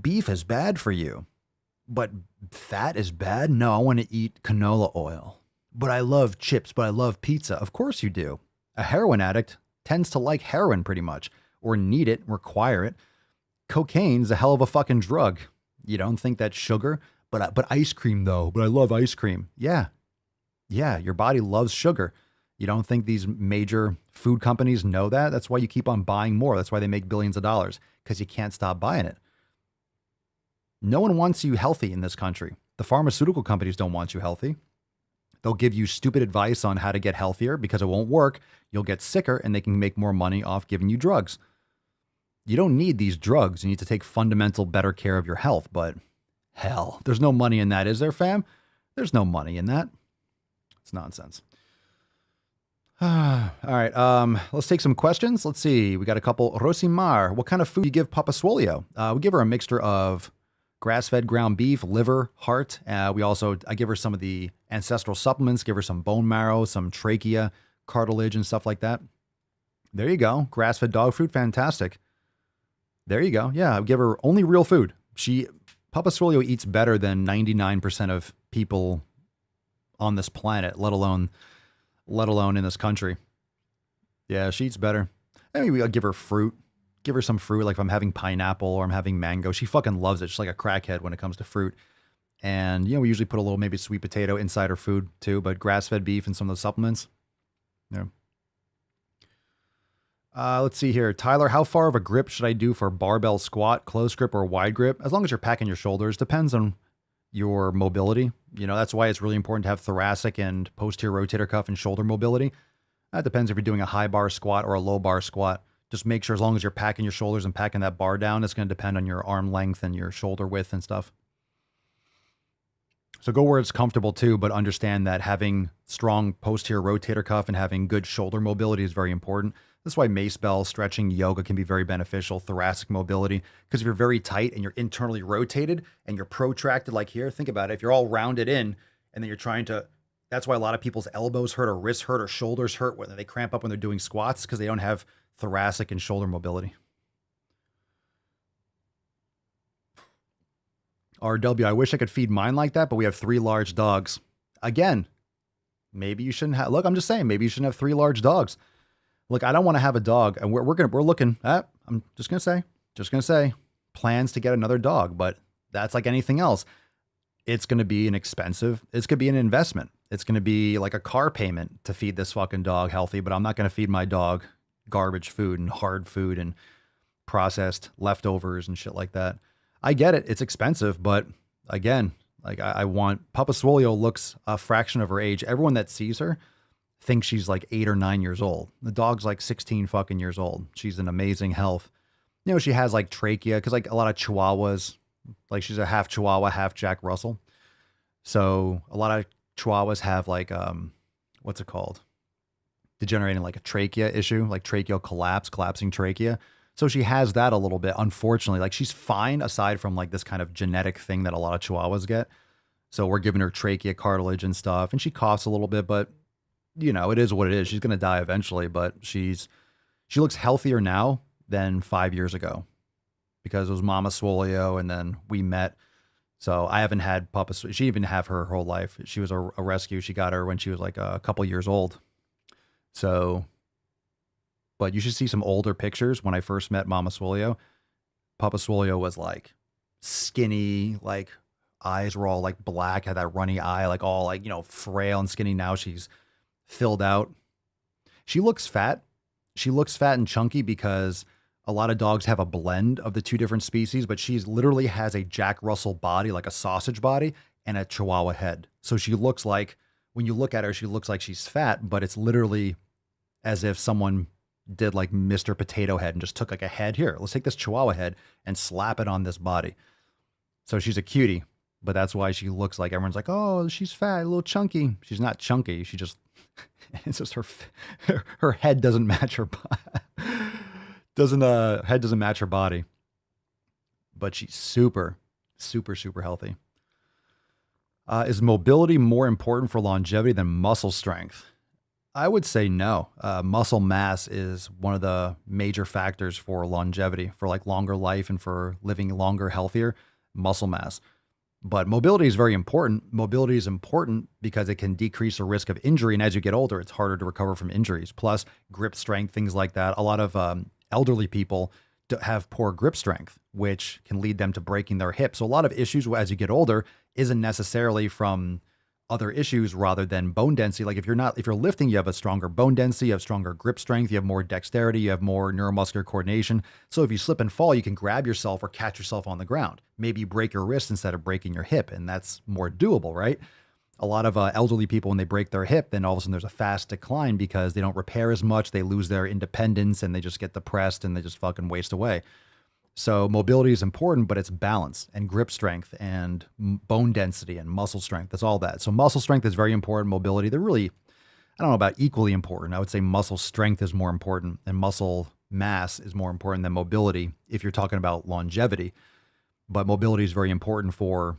beef is bad for you. But fat is bad? No, I want to eat canola oil. But I love chips, but I love pizza. Of course you do. A heroin addict tends to like heroin pretty much, or need it, require it. Cocaine's a hell of a fucking drug. You don't think that's sugar? But ice cream though, but I love ice cream. Yeah, your body loves sugar. You don't think these major food companies know that? That's why you keep on buying more. That's why they make billions of dollars, because you can't stop buying it. No one wants you healthy in this country. The pharmaceutical companies don't want you healthy. They'll give you stupid advice on how to get healthier because it won't work. You'll get sicker and they can make more money off giving you drugs. You don't need these drugs. You need to take fundamental better care of your health. But hell, there's no money in that, is there, fam? There's no money in that. It's nonsense. All right, let's take some questions. Let's see. We got a couple. Rosimar, what kind of food do you give Papa Swolio? We give her a mixture of grass-fed ground beef, liver, heart. I give her some of the ancestral supplements, give her some bone marrow, some trachea, cartilage, and stuff like that. There you go. Grass-fed dog food, fantastic. There you go. Yeah, I give her only real food. Papa Swolio eats better than 99% of people on this planet, let alone in this country. Yeah, she eats better. I mean, I'll give her fruit. Give her some fruit, like if I'm having pineapple or I'm having mango. She fucking loves it. She's like a crackhead when it comes to fruit. And, we usually put a little maybe sweet potato inside her food too, but grass-fed beef and some of the supplements. Yeah. Let's see here. Tyler, how far of a grip should I do for barbell squat, close grip or wide grip? As long as you're packing your shoulders, depends on your mobility. That's why it's really important to have thoracic and posterior rotator cuff and shoulder mobility. That depends if you're doing a high bar squat or a low bar squat. Just make sure as long as you're packing your shoulders and packing that bar down, it's going to depend on your arm length and your shoulder width and stuff. So go where it's comfortable too, but understand that having strong posterior rotator cuff and having good shoulder mobility is very important. That's why mace bell, stretching, yoga can be very beneficial. Thoracic mobility, because if you're very tight and you're internally rotated and you're protracted like here, think about it. If you're all rounded in and then you're trying to, that's why a lot of people's elbows hurt or wrists hurt or shoulders hurt when they cramp up when they're doing squats, because they don't have thoracic and shoulder mobility. RW, I wish I could feed mine like that, but we have 3 large dogs. Again, maybe you shouldn't have, look, I'm just saying, maybe you shouldn't have 3 large dogs. Look, I don't want to have a dog, and we're looking at, I'm just going to say plans to get another dog, but that's like anything else. It's going to be it's going to be an investment. It's going to be like a car payment to feed this fucking dog healthy, but I'm not going to feed my dog garbage food and hard food and processed leftovers and shit like that. I get it. It's expensive, but again, like I want Papa Swole looks a fraction of her age. Everyone that sees her thinks she's like 8 or 9 years old. The dog's like 16 fucking years old. She's in amazing health. You know, she has like trachea because like a lot of Chihuahuas, like she's a half Chihuahua, half Jack Russell. So a lot of Chihuahuas have like, what's it called? Degenerating like a trachea issue, like tracheal collapse, collapsing trachea. So she has that a little bit, unfortunately. Like she's fine aside from like this kind of genetic thing that a lot of Chihuahuas get. So we're giving her trachea cartilage and stuff, and she coughs a little bit, but you know, it is what it is. She's going to die eventually, but she looks healthier now than 5 years ago because it was Mama Swolio and then we met. So I haven't had Papa. She even have her whole life. She was a rescue. She got her when she was like a couple years old. So, but you should see some older pictures. When I first met Mama Swolio, Papa Swolio was like skinny, like eyes were all like black, had that runny eye, like all like, you know, frail and skinny. Now she's filled out. She looks fat. She looks fat and chunky because a lot of dogs have a blend of the two different species, but she's literally has a Jack Russell body, like a sausage body, and a Chihuahua head. So she looks like, when you look at her, she looks like she's fat, but it's literally as if someone did like Mr. Potato Head and just took like a head. Here, let's take this Chihuahua head and slap it on this body. So she's a cutie, but that's why she looks like everyone's like, oh, she's fat, a little chunky. She's not chunky. She just, it's just her head doesn't match her body. Head doesn't match her body, but she's super, super, super healthy. Is mobility more important for longevity than muscle strength? I would say no. Muscle mass is one of the major factors for longevity, for like longer life and for living longer, healthier. Muscle mass. But mobility is very important. Mobility is important because it can decrease the risk of injury. And as you get older, it's harder to recover from injuries. Plus grip strength, things like that. A lot of elderly people have poor grip strength, which can lead them to breaking their hips. So a lot of issues as you get older isn't necessarily from other issues rather than bone density. Like if you're lifting, you have a stronger bone density, you have stronger grip strength, you have more dexterity, you have more neuromuscular coordination. So if you slip and fall, you can grab yourself or catch yourself on the ground. Maybe you break your wrist instead of breaking your hip, and that's more doable, right? A lot of elderly people, when they break their hip, then all of a sudden there's a fast decline because they don't repair as much, they lose their independence, and they just get depressed and they just fucking waste away. So mobility is important, but it's balance and grip strength and bone density and muscle strength. That's all that. So muscle strength is very important. Mobility, they're really, I don't know about equally important. I would say muscle strength is more important and muscle mass is more important than mobility if you're talking about longevity. But mobility is very important for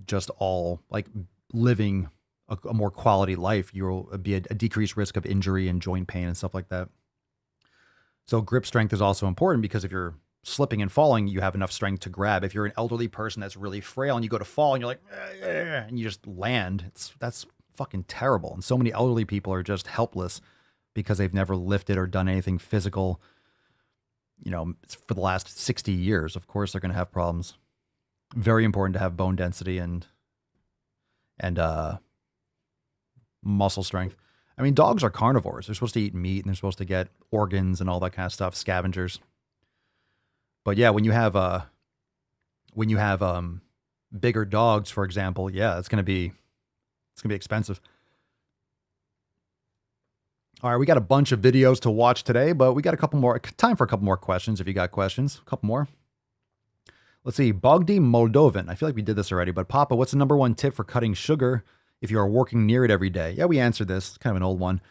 just all like living a more quality life. You'll be a decreased risk of injury and joint pain and stuff like that. So grip strength is also important because if you're slipping and falling, you have enough strength to grab. If you're an elderly person that's really frail and you go to fall and you're like, and you just land, that's fucking terrible. And so many elderly people are just helpless because they've never lifted or done anything physical, you know, for the last 60 years. Of course, they're going to have problems. Very important to have bone density and muscle strength. I mean, dogs are carnivores. They're supposed to eat meat and they're supposed to get organs and all that kind of stuff, scavengers. But yeah, when you have bigger dogs, for example, yeah, it's gonna be expensive. All right, we got a bunch of videos to watch today, but we got time for a couple more questions. If you got questions, a couple more. Let's see, Bogdi Moldovan. I feel like we did this already, but Papa, what's the number one tip for cutting sugar if you are working near it every day? Yeah, we answered this. It's kind of an old one.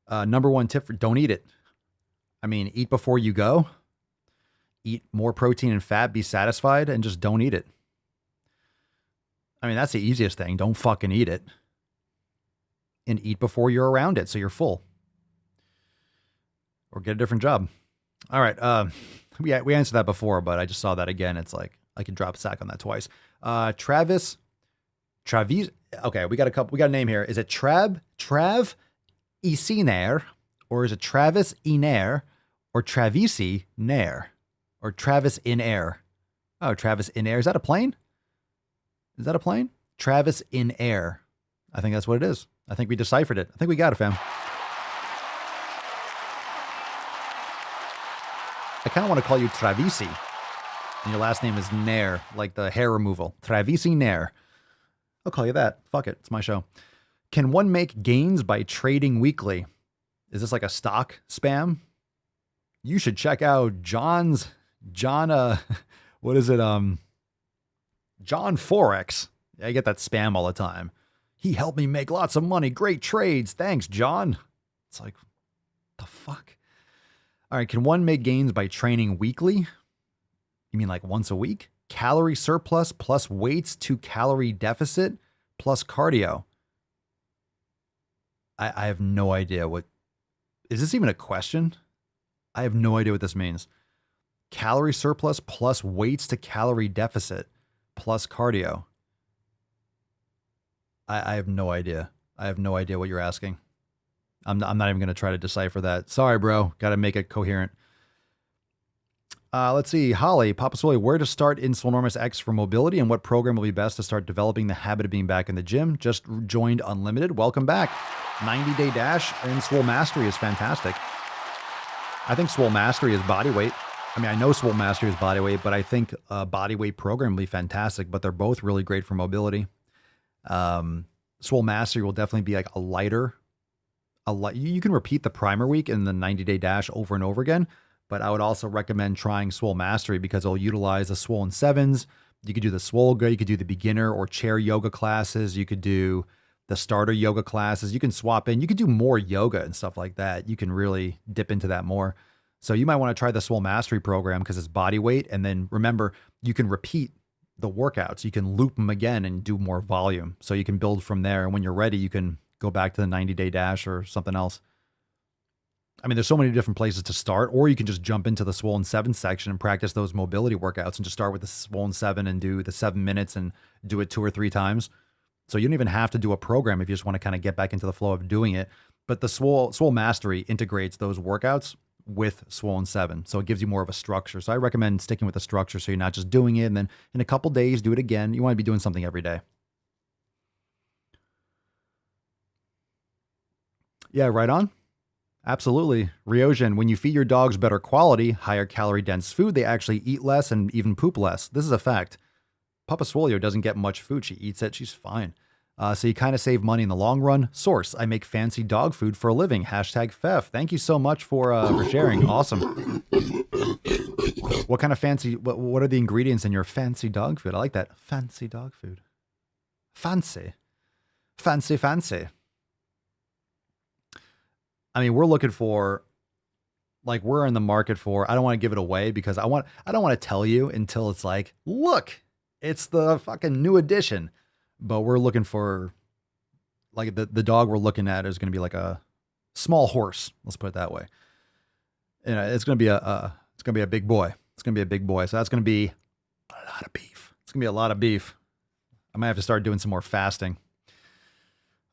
Number one tip for don't eat it. I mean, eat before you go. Eat more protein and fat, be satisfied, and just don't eat it. I mean, that's the easiest thing. Don't fucking eat it. And eat before you're around it so you're full. Or get a different job. All right. We answered that before, but I just saw that again. It's like, I could drop a sack on that twice. Travis. Okay, we got a name here. Is it Trav Isiner, or is it Travis Iner, or Travisi Nair? Or Travis in air. Oh, Travis in air. Is that a plane? Travis in air. I think that's what it is. I think we deciphered it. I think we got it, fam. I kind of want to call you Travisi. And your last name is Nair, like the hair removal. Travisi Nair. I'll call you that. Fuck it. It's my show. Can one make gains by trading weekly? Is this like a stock spam? You should check out John, what is it? John Forex. I get that spam all the time. He helped me make lots of money. Great trades. Thanks, John. It's like, the fuck? All right. Can one make gains by training weekly? You mean like once a week? Calorie surplus plus weights to calorie deficit plus cardio. I have no idea what, is this even a question? I have no idea what this means. Calorie surplus plus weights to calorie deficit plus cardio. I have no idea. I have no idea what you're asking. I'm not even going to try to decipher that. Sorry, bro. Got to make it coherent. Let's see. Holly, Papa Swole, where to start in Swolenormous X for mobility and what program will be best to start developing the habit of being back in the gym? Just joined Unlimited. Welcome back. 90-day dash and Swole Mastery is fantastic. I think Swole Mastery is body weight. I mean, I know Swole Mastery is body weight, but I think a body weight program will be fantastic, but they're both really great for mobility. Swole Mastery will definitely be like a lighter, you can repeat the primer week in the 90-day dash over and over again, but I would also recommend trying Swole Mastery because it'll utilize the Swollen 7s. You could do the Swole, you could do the beginner or chair yoga classes. You could do the starter yoga classes. You can swap in. You could do more yoga and stuff like that. You can really dip into that more. So you might want to try the Swole Mastery program because it's body weight. And then remember, you can repeat the workouts. You can loop them again and do more volume. So you can build from there. And when you're ready, you can go back to the 90-day dash or something else. I mean, there's so many different places to start, or you can just jump into the Swollen 7 section and practice those mobility workouts and just start with the Swollen 7 and do the 7 minutes and do it 2 or 3 times. So you don't even have to do a program if you just want to kind of get back into the flow of doing it. But the Swole Mastery integrates those workouts with Swollen 7. So it gives you more of a structure. So I recommend sticking with the structure so you're not just doing it and then in a couple days do it again. You want to be doing something every day. Yeah, right on. Absolutely. Ryogen, when you feed your dogs better quality, higher calorie dense food, they actually eat less and even poop less. This is a fact. Papa Swolio doesn't get much food. She eats it. She's fine. So you kind of save money in the long run. Source, I make fancy dog food for a living. Hashtag Fef. Thank you so much for sharing. Awesome. What kind of fancy, what are the ingredients in your fancy dog food? I like that. Fancy dog food. Fancy. Fancy, fancy. I mean, we're looking for, like, we're in the market for, I don't want to give it away because I don't want to tell you until it's like, look, it's the fucking new edition. But we're looking for, like, the dog we're looking at is going to be like a small horse. Let's put it that way. You know, it's going to be a big boy. It's going to be a big boy. So that's going to be a lot of beef. It's going to be a lot of beef. I might have to start doing some more fasting.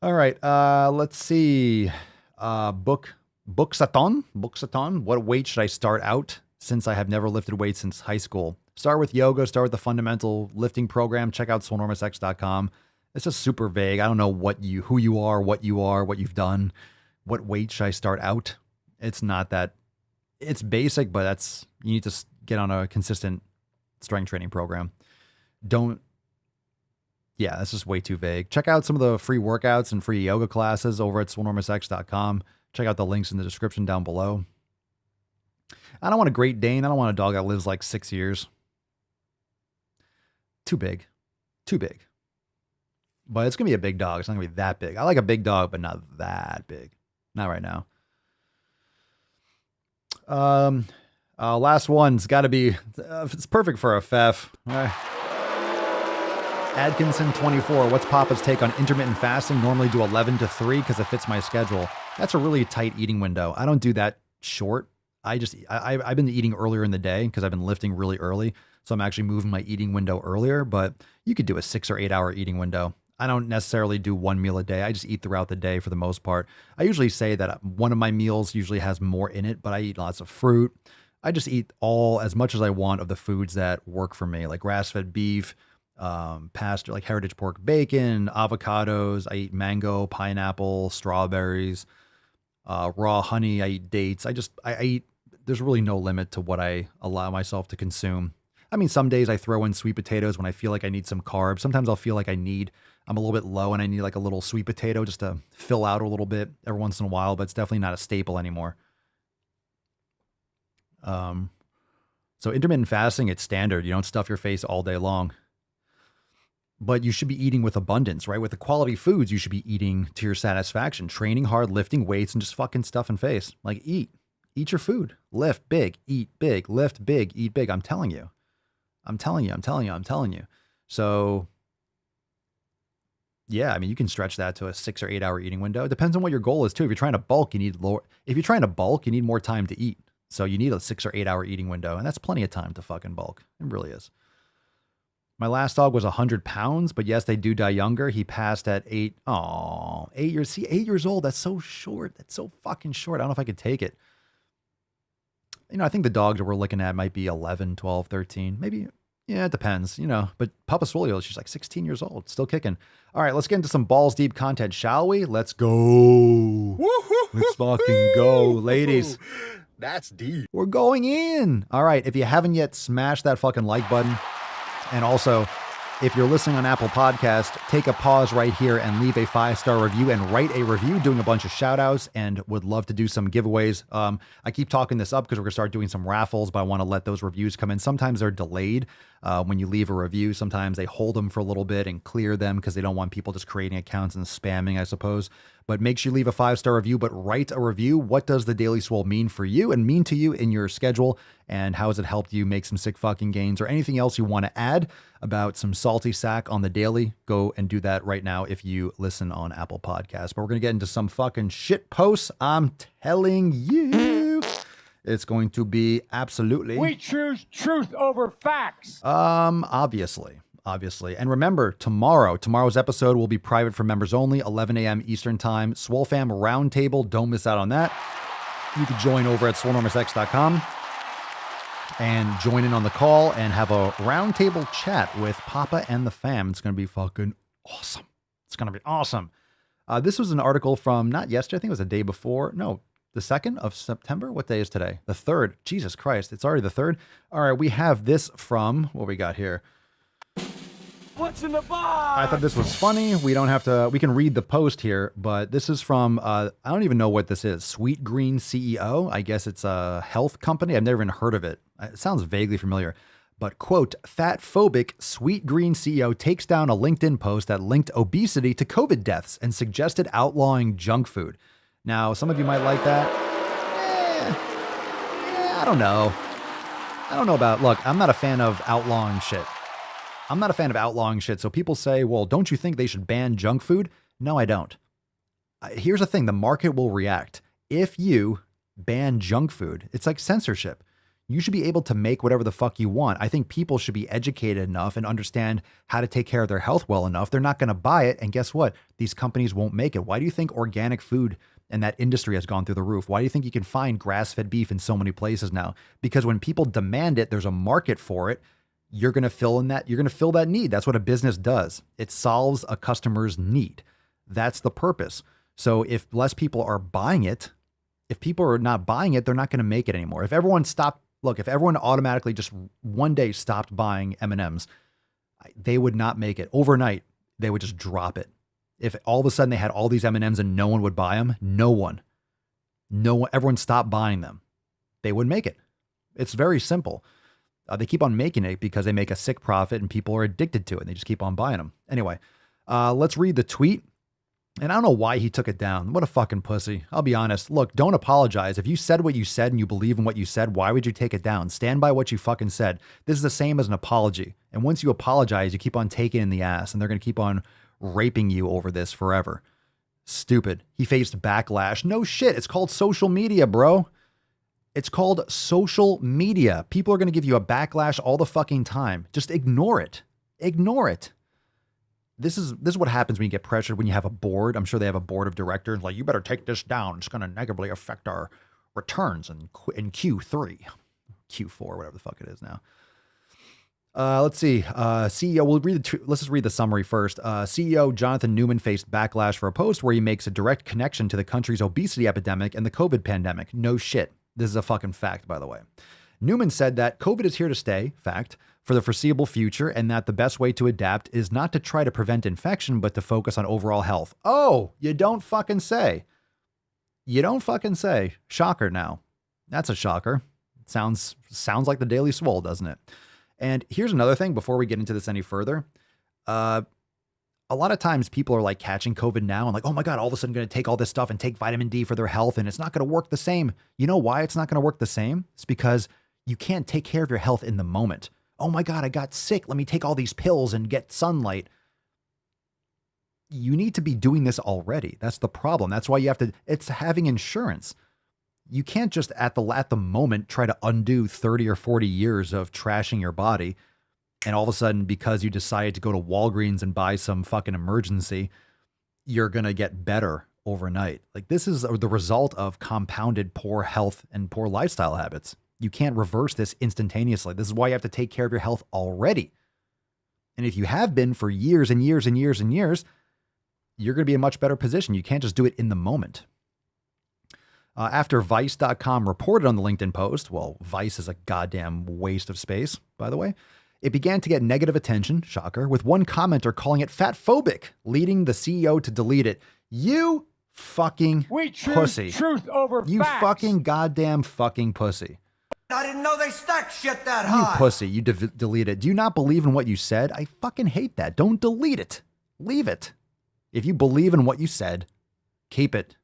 All right. Let's see. Booksathon. What weight should I start out since I have never lifted weights since high school? Start with yoga, start with the fundamental lifting program. Check out swolenormousx.com. It's just super vague. I don't know who you are, what you've done. What weight should I start out? It's not that, it's basic, but you need to get on a consistent strength training program. That's just way too vague. Check out some of the free workouts and free yoga classes over at swolenormousx.com. Check out the links in the description down below. I don't want a Great Dane. I don't want a dog that lives like 6 years. Too big. But it's going to be a big dog. It's not going to be that big. I like a big dog, but not that big. Not right now. Last one's got to be, it's perfect for a Fef. Adkinson 24. What's Papa's take on intermittent fasting? Normally do 11 to 3 because it fits my schedule. That's a really tight eating window. I don't do that short. I've been eating earlier in the day because I've been lifting really early. So I'm actually moving my eating window earlier, but you could do a 6 or 8 hour eating window. I don't necessarily do one meal a day. I just eat throughout the day for the most part. I usually say that one of my meals usually has more in it, but I eat lots of fruit. I just eat as much as I want of the foods that work for me, like grass-fed beef, pasture, like heritage pork bacon, avocados. I eat mango, pineapple, strawberries, raw honey. I eat dates. I eat, there's really no limit to what I allow myself to consume. I mean, some days I throw in sweet potatoes when I feel like I need some carbs. Sometimes I'll feel like I'm a little bit low and I need like a little sweet potato just to fill out a little bit every once in a while, but it's definitely not a staple anymore. So intermittent fasting, it's standard. You don't stuff your face all day long. But you should be eating with abundance, right? With the quality foods, you should be eating to your satisfaction, training hard, lifting weights, and just fucking stuffing face. Like eat your food, lift big, eat big, lift big, eat big. I'm telling you. So yeah, I mean, you can stretch that to a 6 or 8 hour eating window. It depends on what your goal is too. If you're trying to bulk, you need more time to eat. So you need a 6 or 8 hour eating window, and that's plenty of time to fucking bulk. It really is. My last dog was 100 pounds, but yes, they do die younger. He passed at 8 years. See, 8 years old. That's so short. That's so fucking short. I don't know if I could take it. I think the dogs that we're looking at might be 11, 12, 13, maybe. Yeah, it depends, but Papa Swole, she's like 16 years old, still kicking. All right, let's get into some balls deep content, shall we? Let's go. Let's fucking go, ladies. That's deep. We're going in. All right, if you haven't yet, smash that fucking like button. And also, if you're listening on Apple Podcast, take a pause right here and leave a 5-star review and write a review, doing a bunch of shout outs, and would love to do some giveaways. I keep talking this up because we're going to start doing some raffles, but I want to let those reviews come in. Sometimes they're delayed when you leave a review. Sometimes they hold them for a little bit and clear them because they don't want people just creating accounts and spamming, I suppose. But make sure you leave a 5-star review, but write a review. What does the Daily Swole mean for you and mean to you in your schedule? And how has it helped you make some sick fucking gains or anything else you want to add about some salty sack on the daily? Go and do that right now if you listen on Apple Podcasts. But we're going to get into some fucking shit posts. I'm telling you, it's going to be absolutely. We choose truth over facts. Obviously. And remember, tomorrow's episode will be private for members only, 11 a.m. Eastern time. Swole Fam Roundtable. Don't miss out on that. You can join over at swolenormousx.com and join in on the call and have a roundtable chat with Papa and the fam. It's going to be fucking awesome. It's going to be awesome. This was an article from not yesterday. I think it was the day before. No, the 2nd of September. What day is today? The 3rd. Jesus Christ. It's already the 3rd. All right. We have this from what we got here. What's in the box? I thought this was funny. We can read the post here, but this is from, I don't even know what this is. Sweet Green CEO. I guess it's a health company. I've never even heard of it. It sounds vaguely familiar, but quote, fat phobic Sweet Green CEO takes down a LinkedIn post that linked obesity to COVID deaths and suggested outlawing junk food. Now, some of you might like that. I don't know. Look, I'm not a fan of outlawing shit. So people say, well, don't you think they should ban junk food? No, I don't. Here's the thing. The market will react. If you ban junk food, it's like censorship. You should be able to make whatever the fuck you want. I think people should be educated enough and understand how to take care of their health well enough. They're not going to buy it. And guess what? These companies won't make it. Why do you think organic food and that industry has gone through the roof? Why do you think you can find grass-fed beef in so many places now? Because when people demand it, there's a market for it. You're going to fill that need. That's what a business does. It solves a customer's need. That's the purpose. So if less people are buying it, if people are not buying it, they're not going to make it anymore. If everyone automatically just one day stopped buying M&Ms, they would not make it. Overnight, they would just drop it. If all of a sudden they had all these M&Ms and no one would buy them, everyone stopped buying them, they wouldn't make it. It's very simple. They keep on making it because they make a sick profit and people are addicted to it and they just keep on buying them. Anyway, let's read the tweet. And I don't know why he took it down. What a fucking pussy. I'll be honest. Look, don't apologize. If you said what you said and you believe in what you said, why would you take it down? Stand by what you fucking said. This is the same as an apology. And once you apologize, you keep on taking in the ass and they're going to keep on raping you over this forever. Stupid. He faced backlash. No shit. It's called social media, bro. It's called social media. People are going to give you a backlash all the fucking time. Just ignore it. Ignore it. This is what happens when you get pressured, when you have a board. I'm sure they have a board of directors. Like, you better take this down. It's going to negatively affect our returns in Q3, Q4, whatever the fuck it is now. Let's see. CEO, let's just read the summary first. CEO Jonathan Newman faced backlash for a post where he makes a direct connection to the country's obesity epidemic and the COVID pandemic. No shit. This is a fucking fact, by the way. Newman said that COVID is here to stay, fact, for the foreseeable future, and that the best way to adapt is not to try to prevent infection, but to focus on overall health. Oh, you don't fucking say. You don't fucking say. Shocker now. That's a shocker. Sounds like the Daily Swole, doesn't it? And here's another thing before we get into this any further. A lot of times people are like catching COVID now and like, oh my God, all of a sudden going to take all this stuff and take vitamin D for their health and it's not going to work the same. You know why it's not going to work the same? It's because you can't take care of your health in the moment. Oh my God, I got sick. Let me take all these pills and get sunlight. You need to be doing this already. That's the problem. That's why you have to, it's having insurance. You can't just at the moment try to undo 30 or 40 years of trashing your body. And all of a sudden, because you decided to go to Walgreens and buy some fucking emergency, you're going to get better overnight. Like this is the result of compounded poor health and poor lifestyle habits. You can't reverse this instantaneously. This is why you have to take care of your health already. And if you have been for years and years and years and years, you're going to be in a much better position. You can't just do it in the moment. After Vice.com reported on the LinkedIn post, well, Vice is a goddamn waste of space, by the way, it began to get negative attention, shocker, with one commenter calling it fatphobic, leading the CEO to delete it. You fucking pussy. Truth over you facts. Fucking goddamn fucking pussy. I didn't know they stacked shit that You high. pussy, you delete it. Do you not believe in what you said? I fucking hate that. Don't delete it. Leave it. If you believe in what you said, keep it.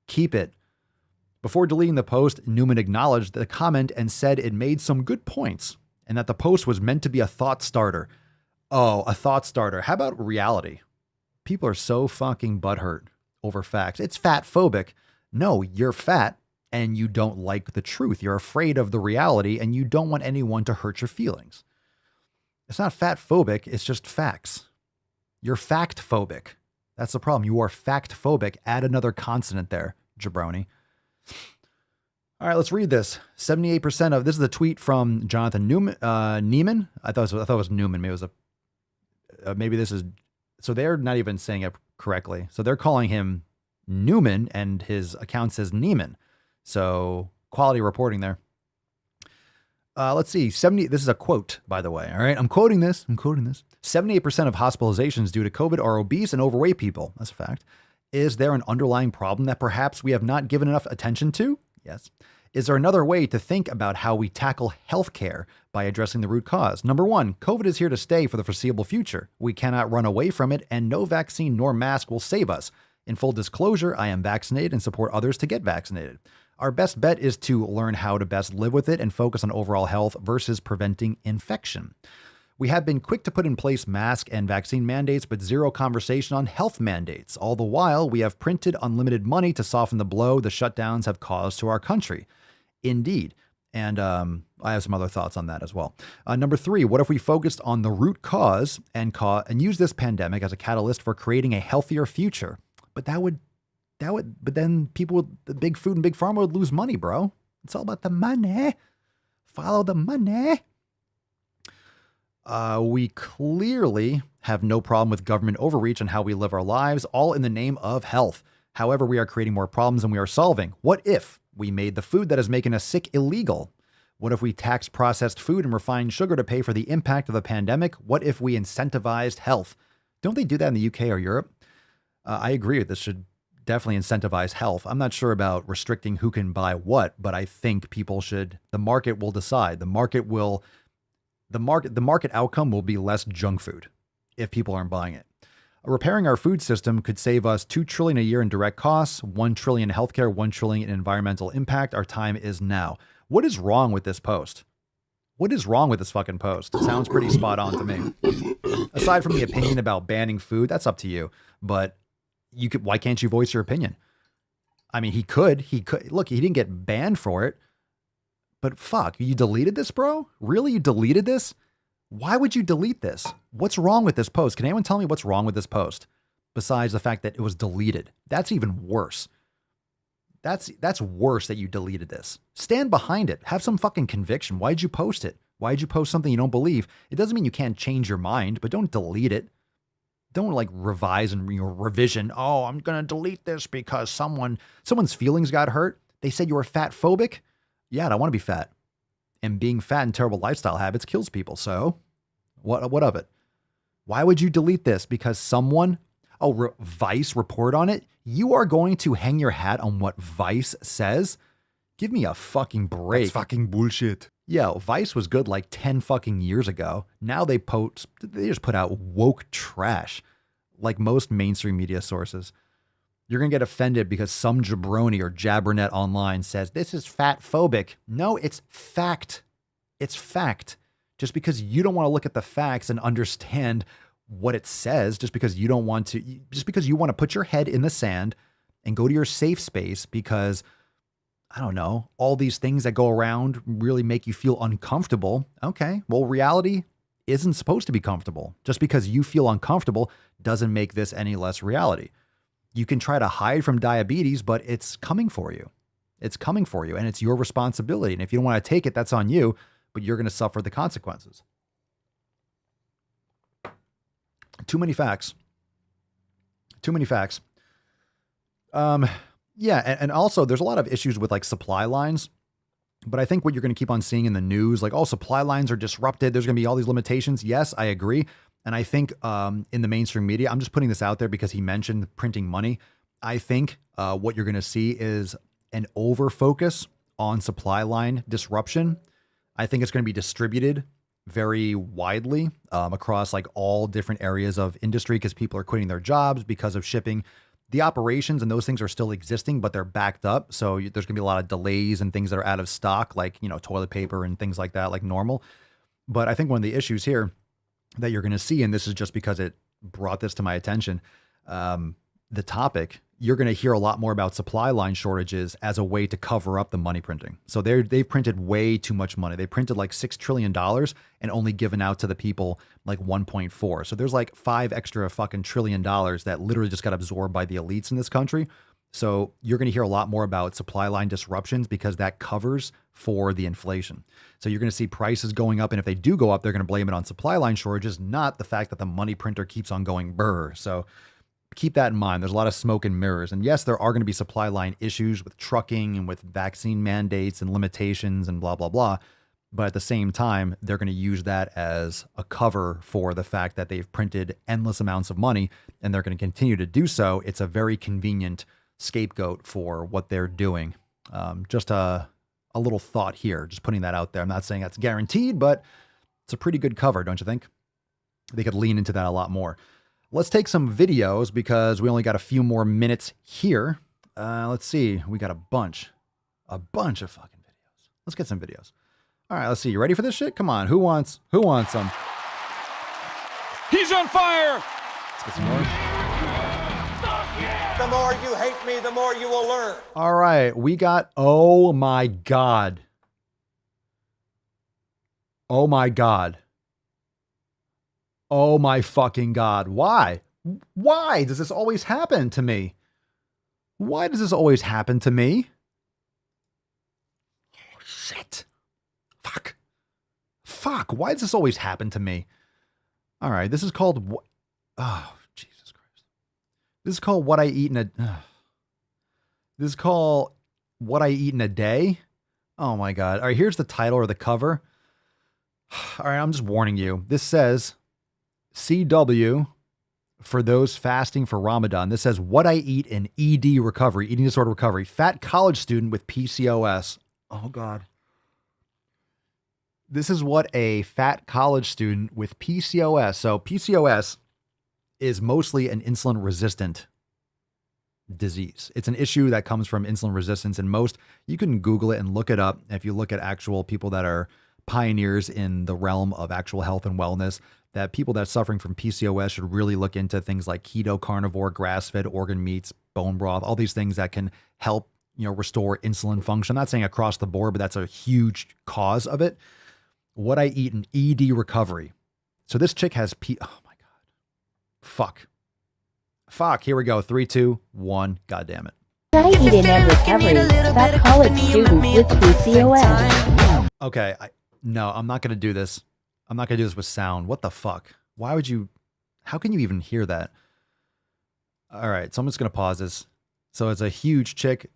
Keep it. Before deleting the post, Newman acknowledged the comment and said it made some good points and that the post was meant to be a thought starter. Oh, a thought starter. How about reality? People are so fucking butthurt over facts. It's fat phobic. No, you're fat and you don't like the truth. You're afraid of the reality and you don't want anyone to hurt your feelings. It's not fat phobic. It's just facts. You're fact phobic. That's the problem. You are fact phobic. Add another consonant there, jabroni. All right, let's read this. 78% of this is a tweet from Jonathan Neiman. I thought it was Newman. Maybe it was maybe this is. So they're not even saying it correctly. So they're calling him Newman, and his account says Neiman. So quality reporting there. Let's see. This is a quote, by the way. All right, I'm quoting this. 78% of hospitalizations due to COVID are obese and overweight people. That's a fact. Is there an underlying problem that perhaps we have not given enough attention to? Yes. Is there another way to think about how we tackle healthcare by addressing the root cause? Number one, COVID is here to stay for the foreseeable future. We cannot run away from it, and no vaccine nor mask will save us. In full disclosure, I am vaccinated and support others to get vaccinated. Our best bet is to learn how to best live with it and focus on overall health versus preventing infection. We have been quick to put in place mask and vaccine mandates, but zero conversation on health mandates. All the while, we have printed unlimited money to soften the blow the shutdowns have caused to our country. Indeed. And I have some other thoughts on that as well. Number three, what if we focused on the root cause and use this pandemic as a catalyst for creating a healthier future? But but then people, the big food and big pharma would lose money, bro. It's all about the money. Follow the money. We clearly have no problem with government overreach on how we live our lives, all in the name of health. However, we are creating more problems than we are solving. What if we made the food that is making us sick illegal? What if we taxed processed food and refined sugar to pay for the impact of the pandemic? What if we incentivized health? Don't they do that in the UK or Europe? I agree. This should definitely incentivize health. I'm not sure about restricting who can buy what, but I think people should. The market will decide. The market outcome will be less junk food if people aren't buying it. Repairing our food system could save us $2 trillion a year in direct costs, $1 trillion in healthcare, $1 trillion in environmental impact. Our time is now. What is wrong with this post? What is wrong with this fucking post? It sounds pretty spot on to me. Aside from the opinion about banning food, that's up to you. But why can't you voice your opinion? I mean, he could. Look, he didn't get banned for it. But fuck, you deleted this, bro? Really? You deleted this? Why would you delete this? What's wrong with this post? Can anyone tell me what's wrong with this post? Besides the fact that it was deleted. That's even worse. That's worse that you deleted this. Stand behind it. Have some fucking conviction. Why'd you post it? Why'd you post something you don't believe? It doesn't mean you can't change your mind, but don't delete it. Don't like revise and revision. Oh, I'm going to delete this because someone's feelings got hurt. They said you were fat phobic. Yeah, I don't want to be fat. And being fat and terrible lifestyle habits kills people. What of it? Why would you delete this? Because someone, Vice report on it? You are going to hang your hat on what Vice says? Give me a fucking break. That's fucking bullshit. Yeah, Vice was good like 10 fucking years ago. Now they just put out woke trash like most mainstream media sources. You're going to get offended because some jabroni or jabbernet online says this is fat phobic. No, it's fact. It's fact. Just because you don't want to look at the facts and understand what it says, just because you want to put your head in the sand and go to your safe space because, I don't know, all these things that go around really make you feel uncomfortable. Okay, well, reality isn't supposed to be comfortable. Just because you feel uncomfortable doesn't make this any less reality. You can try to hide from diabetes, but it's coming for you. It's coming for you, and it's your responsibility. And if you don't want to take it, that's on you, but you're going to suffer the consequences. Too many facts. Too many facts. Yeah, and also there's a lot of issues with like supply lines, but I think what you're going to keep on seeing in the news, like, oh, supply lines are disrupted. There's going to be all these limitations. Yes, I agree. And I think in the mainstream media, I'm just putting this out there because he mentioned printing money. I think what you're going to see is an over focus on supply line disruption. I think it's going to be distributed very widely across like all different areas of industry because people are quitting their jobs because of shipping. The operations and those things are still existing, but they're backed up. So there's going to be a lot of delays and things that are out of stock, like, toilet paper and things like that, like normal. But I think one of the issues here that you're going to see, and this is just because it brought this to my attention, the topic, you're going to hear a lot more about supply line shortages as a way to cover up the money printing. So they've printed way too much money. They printed like $6 trillion and only given out to the people like 1.4. So there's like 5 extra fucking trillion dollars that literally just got absorbed by the elites in this country. So you're going to hear a lot more about supply line disruptions because that covers for the inflation. So you're going to see prices going up. And if they do go up, they're going to blame it on supply line shortages, not the fact that the money printer keeps on going brr. So keep that in mind. There's a lot of smoke and mirrors. And yes, there are going to be supply line issues with trucking and with vaccine mandates and limitations and blah, blah, blah. But at the same time, they're going to use that as a cover for the fact that they've printed endless amounts of money and they're going to continue to do so. It's a very convenient scapegoat for what they're doing. Just a little thought here, just putting that out there. I'm not saying that's guaranteed, but it's a pretty good cover, don't you think? They could lean into that a lot more. Let's take some videos because we only got a few more minutes here. Let's see. We got a bunch of fucking videos. Let's get some videos. All right, let's see. You ready for this shit? Come on. Who wants some? He's on fire! Let's get some more. The more you hate me, the more you will learn. All right, we got, oh my God. Oh my God. Oh my fucking God. Why? Why does this always happen to me? Why does this always happen to me? Oh, shit. Fuck. Why does this always happen to me? All right, this is called, oh, Jesus Christ. This is called What I Eat in a, this is called What I Eat in a Day. Oh my God. All right, here's the title or the cover. All right, I'm just warning you. This says, CW for those fasting for Ramadan. This says what I eat in ED recovery, eating disorder recovery, fat college student with PCOS. Oh God. This is what a fat college student with PCOS. So PCOS is mostly an insulin resistant disease. It's an issue that comes from insulin resistance, and you can Google it and look it up. If you look at actual people that are pioneers in the realm of actual health and wellness, that people that are suffering from PCOS should really look into things like keto, carnivore, grass-fed organ meats, bone broth, all these things that can help, restore insulin function. I'm not saying across the board, but that's a huge cause of it. What I eat in ED recovery. So this chick has oh my God. Fuck. Here we go. 3, 2, 1. God damn it. I eat in recovery. Fat college student with PCOS. Okay. No, I'm not going to do this. I'm not going to do this with sound. What the fuck? Why would you? How can you even hear that? All right, so I'm just going to pause this. So it's a huge chick.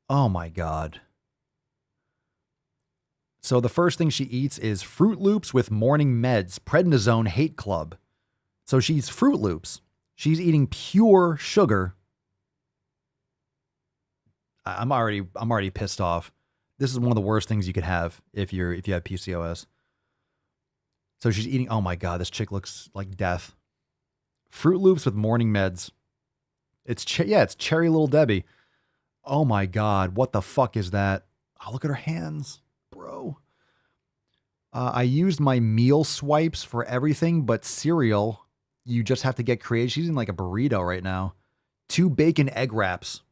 Oh my God. So the first thing she eats is Fruit Loops with morning meds, prednisone hate club. So she's Fruit Loops. She's eating pure sugar. I'm already pissed off. This is one of the worst things you could have if you have PCOS. So she's eating, oh my God, this chick looks like death. Fruit Loops with morning meds. It's Cherry Little Debbie. Oh my God, what the fuck is that? Oh, look at her hands, bro. I used my meal swipes for everything but cereal. You just have to get creative. She's eating like a burrito right now. 2 bacon egg wraps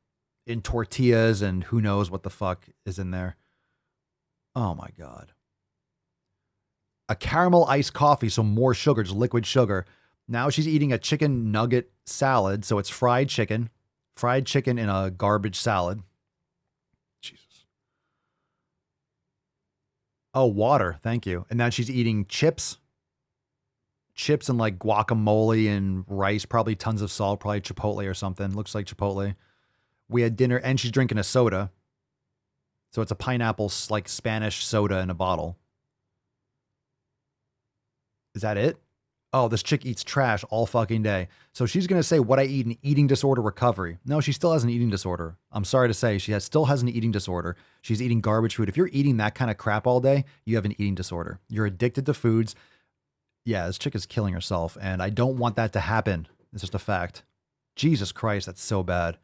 in tortillas and who knows what the fuck is in there. Oh my God. A caramel iced coffee, so more sugar, just liquid sugar. Now she's eating a chicken nugget salad, so it's fried chicken in a garbage salad. Jesus. Oh, water, thank you. And now she's eating chips and like guacamole and rice, probably tons of salt, probably Chipotle or something. Looks like Chipotle. We had dinner and she's drinking a soda. So it's a pineapple, like Spanish soda in a bottle. Is that it? Oh, this chick eats trash all fucking day. So she's going to say what I eat in eating disorder recovery. No, she still has an eating disorder. I'm sorry to say she still has an eating disorder. She's eating garbage food. If you're eating that kind of crap all day, you have an eating disorder. You're addicted to foods. Yeah, this chick is killing herself and I don't want that to happen. It's just a fact. Jesus Christ, that's so bad.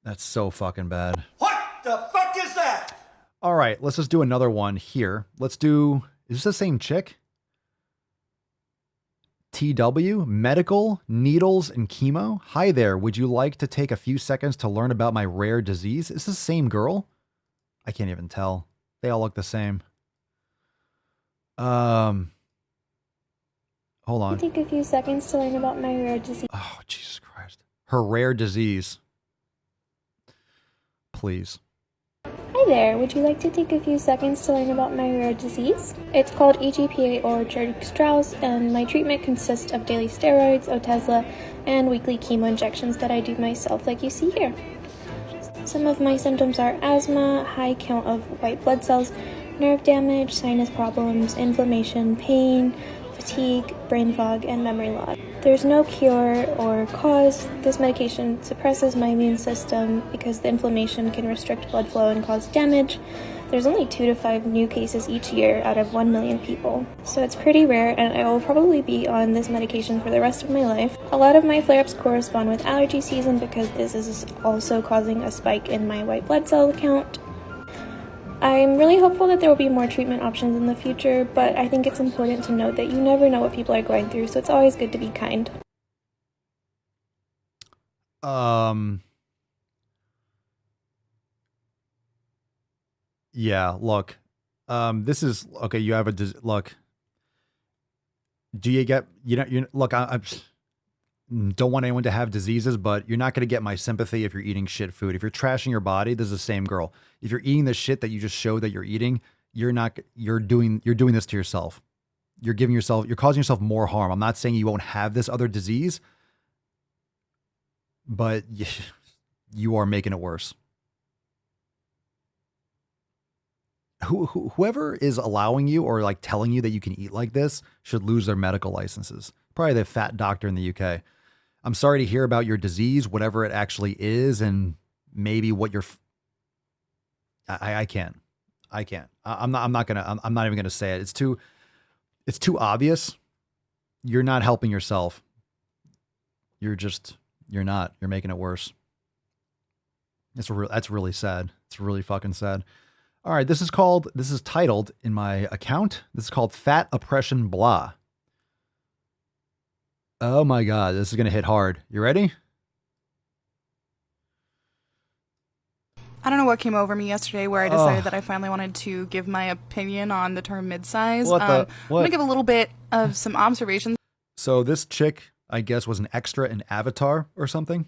That's so fucking bad. What the fuck is that? All right, let's just do another one here. Let's do, is this the same chick? TW, medical, needles, and chemo. Hi there, would you like to take a few seconds to learn about my rare disease? Is this the same girl? I can't even tell. They all look the same. Hold on. Take a few seconds to learn about my rare disease. Oh, Jesus Christ. Her rare disease. Please. Hi there, would you like to take a few seconds to learn about my rare disease? It's called EGPA or Churg-Strauss, and my treatment consists of daily steroids, Otezla, and weekly chemo injections that I do myself like you see here. Some of my symptoms are asthma, high count of white blood cells, nerve damage, sinus problems, inflammation, pain, fatigue, brain fog, and memory loss. There's no cure or cause. This medication suppresses my immune system because the inflammation can restrict blood flow and cause damage. There's only 2 to 5 new cases each year out of 1 million people. So it's pretty rare and I will probably be on this medication for the rest of my life. A lot of my flare-ups correspond with allergy season because this is also causing a spike in my white blood cell count. I'm really hopeful that there will be more treatment options in the future, but I think it's important to note that you never know what people are going through, so it's always good to be kind. Yeah, look. This is okay, you have look. Do you get look, I don't want anyone to have diseases, but you're not going to get my sympathy if you're eating shit food. If you're trashing your body, this is the same girl. If you're eating the shit that you just showed that you're eating, you're doing this to yourself. You're causing yourself more harm. I'm not saying you won't have this other disease, but you are making it worse. Whoever is allowing you or like telling you that you can eat like this should lose their medical licenses. Probably the fat doctor in the UK. I'm sorry to hear about your disease, whatever it actually is, and maybe what you're. I can't. I'm not even gonna say it. It's too obvious. You're not helping yourself. You're not. You're making it worse. That's really sad. It's really fucking sad. All right, this is titled in my account. This is called Fat Oppression Blah. Oh my God, this is going to hit hard. You ready? I don't know what came over me yesterday where I decided that I finally wanted to give my opinion on the term midsize. I'm going to give a little bit of some observations. So this chick, I guess, was an extra in Avatar or something.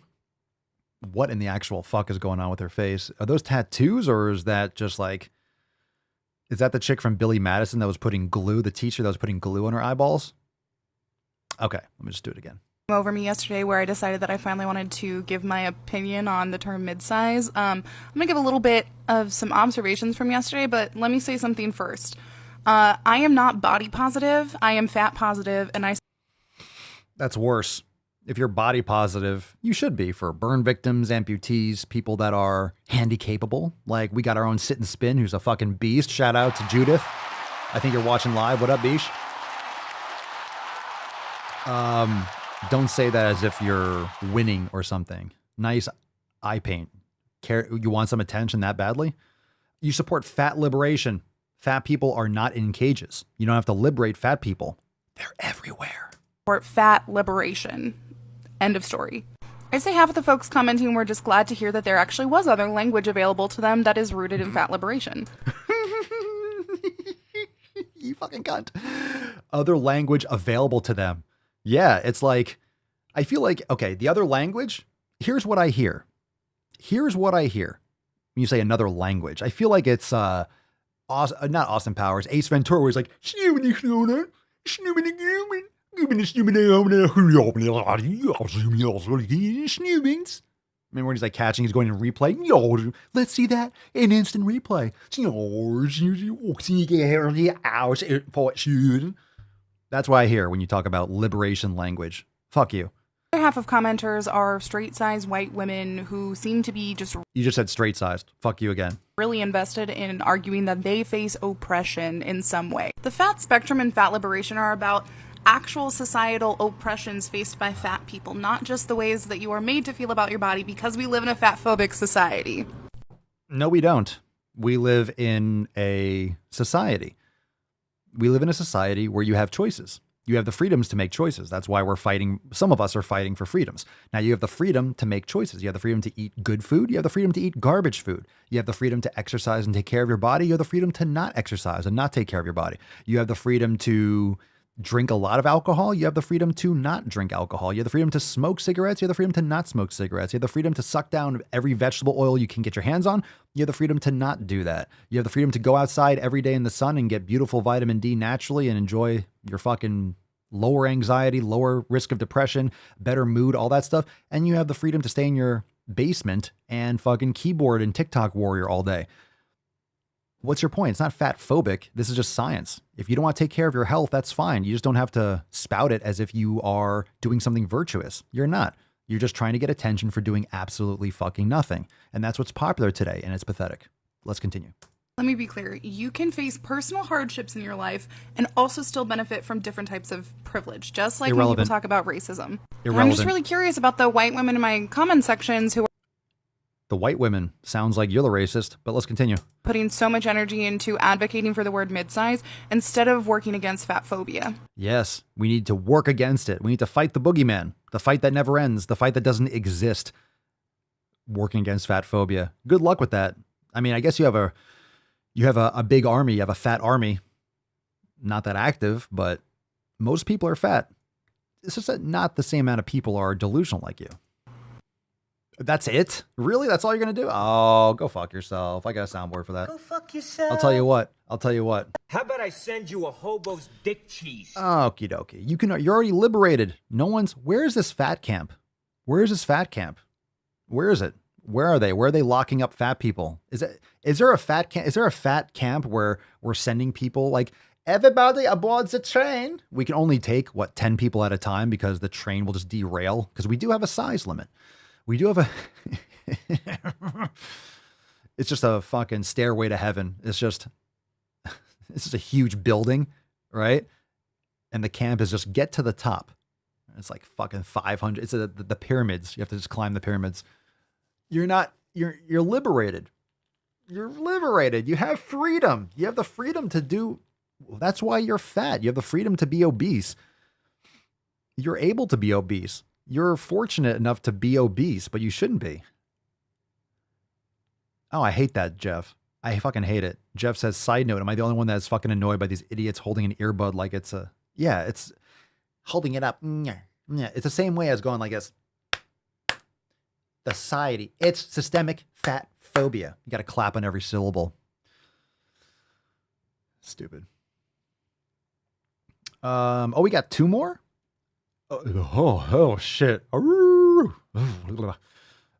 What in the actual fuck is going on with her face? Are those tattoos or is that just like Is that the chick from Billy Madison that was putting glue, the teacher that was putting glue on her eyeballs? Okay, let me just do it again. Over me yesterday where I decided that I finally wanted to give my opinion on the term midsize. I'm going to give a little bit of some observations from yesterday, but let me say something first. I am not body positive. I am fat positive, and That's worse. If you're body positive, you should be for burn victims, amputees, people that are handy capable. Like we got our own Sit and Spin, who's a fucking beast. Shout out to Judith. I think you're watching live. What up, Bish? Don't say that as if you're winning or something. Nice eye paint. You want some attention that badly? You support fat liberation. Fat people are not in cages. You don't have to liberate fat people. They're everywhere. Support fat liberation. End of story. I'd say half of the folks commenting were just glad to hear that there actually was other language available to them that is rooted in fat liberation. You fucking cunt. Other language available to them. Yeah, it's like, I feel like, okay, the other language, here's what I hear. Here's what I hear. When you say another language, I feel like it's, not Austin Powers, Ace Ventura, where he's like, remember when he's like catching, he's going in replay. Let's see that in instant replay. That's what I hear when you talk about liberation language. Fuck you. The other half of commenters are straight-sized white women who seem to be just... You just said straight-sized. Fuck you again. ...really invested in arguing that they face oppression in some way. The fat spectrum and fat liberation are about actual societal oppressions faced by fat people, not just the ways that you are made to feel about your body because we live in a fat-phobic society. No, we don't. We live in a society. We live in a society where you have choices. You have the freedoms to make choices. That's why we're fighting. Some of us are fighting for freedoms. Now you have the freedom to make choices. You have the freedom to eat good food. You have the freedom to eat garbage food. You have the freedom to exercise and take care of your body. You have the freedom to not exercise and not take care of your body. You have the freedom to drink a lot of alcohol. You have the freedom to not drink alcohol. You have the freedom to smoke cigarettes. You have the freedom to not smoke cigarettes. You have the freedom to suck down every vegetable oil you can get your hands on. You have the freedom to not do that. You have the freedom to go outside every day in the sun and get beautiful vitamin D naturally and enjoy your fucking lower anxiety, lower risk of depression, better mood, all that stuff. And you have the freedom to stay in your basement and fucking keyboard and TikTok warrior all day. What's your point? It's not fat phobic. This is just science. If you don't want to take care of your health, that's fine. You just don't have to spout it as if you are doing something virtuous. You're not. You're just trying to get attention for doing absolutely fucking nothing. And that's what's popular today, and it's pathetic. Let's continue. Let me be clear. You can face personal hardships in your life and also still benefit from different types of privilege, just like when people talk about racism. I'm just really curious about the white women in my comment sections who are the white women. Sounds like you're the racist, but let's continue. Putting so much energy into advocating for the word midsize instead of working against fat phobia. Yes, we need to work against it. We need to fight the boogeyman, the fight that never ends, the fight that doesn't exist. Working against fat phobia. Good luck with that. I mean, I guess you have a big army, you have a fat army. Not that active, but most people are fat. It's just that not the same amount of people are delusional like you. That's it? Really? That's all you're going to do? Oh, go fuck yourself. I got a soundboard for that. Go fuck yourself. I'll tell you what. How about I send you a hobo's dick cheese? Okie dokie. You're already liberated. Where is this fat camp? Where is this fat camp? Where is it? Where are they? Where are they locking up fat people? Is there a fat camp? Is there a fat camp where we're sending people like everybody aboard the train? We can only take 10 people at a time because the train will just derail because we do have a size limit. We do have it's just a fucking stairway to heaven. It's just a huge building, right? And the camp is just get to the top. It's like fucking 500. It's the pyramids. You have to just climb the pyramids. You're liberated. You're liberated. You have freedom. You have the freedom to do. That's why you're fat. You have the freedom to be obese. You're able to be obese. You're fortunate enough to be obese, but you shouldn't be. Oh, I hate that, Jeff. I fucking hate it. Jeff says, side note, am I the only one that's fucking annoyed by these idiots holding an earbud like it's it's holding it up. It's the same way as going like this. Society. It's systemic fat phobia. You got to clap on every syllable. Stupid. Oh, we got two more? Oh shit.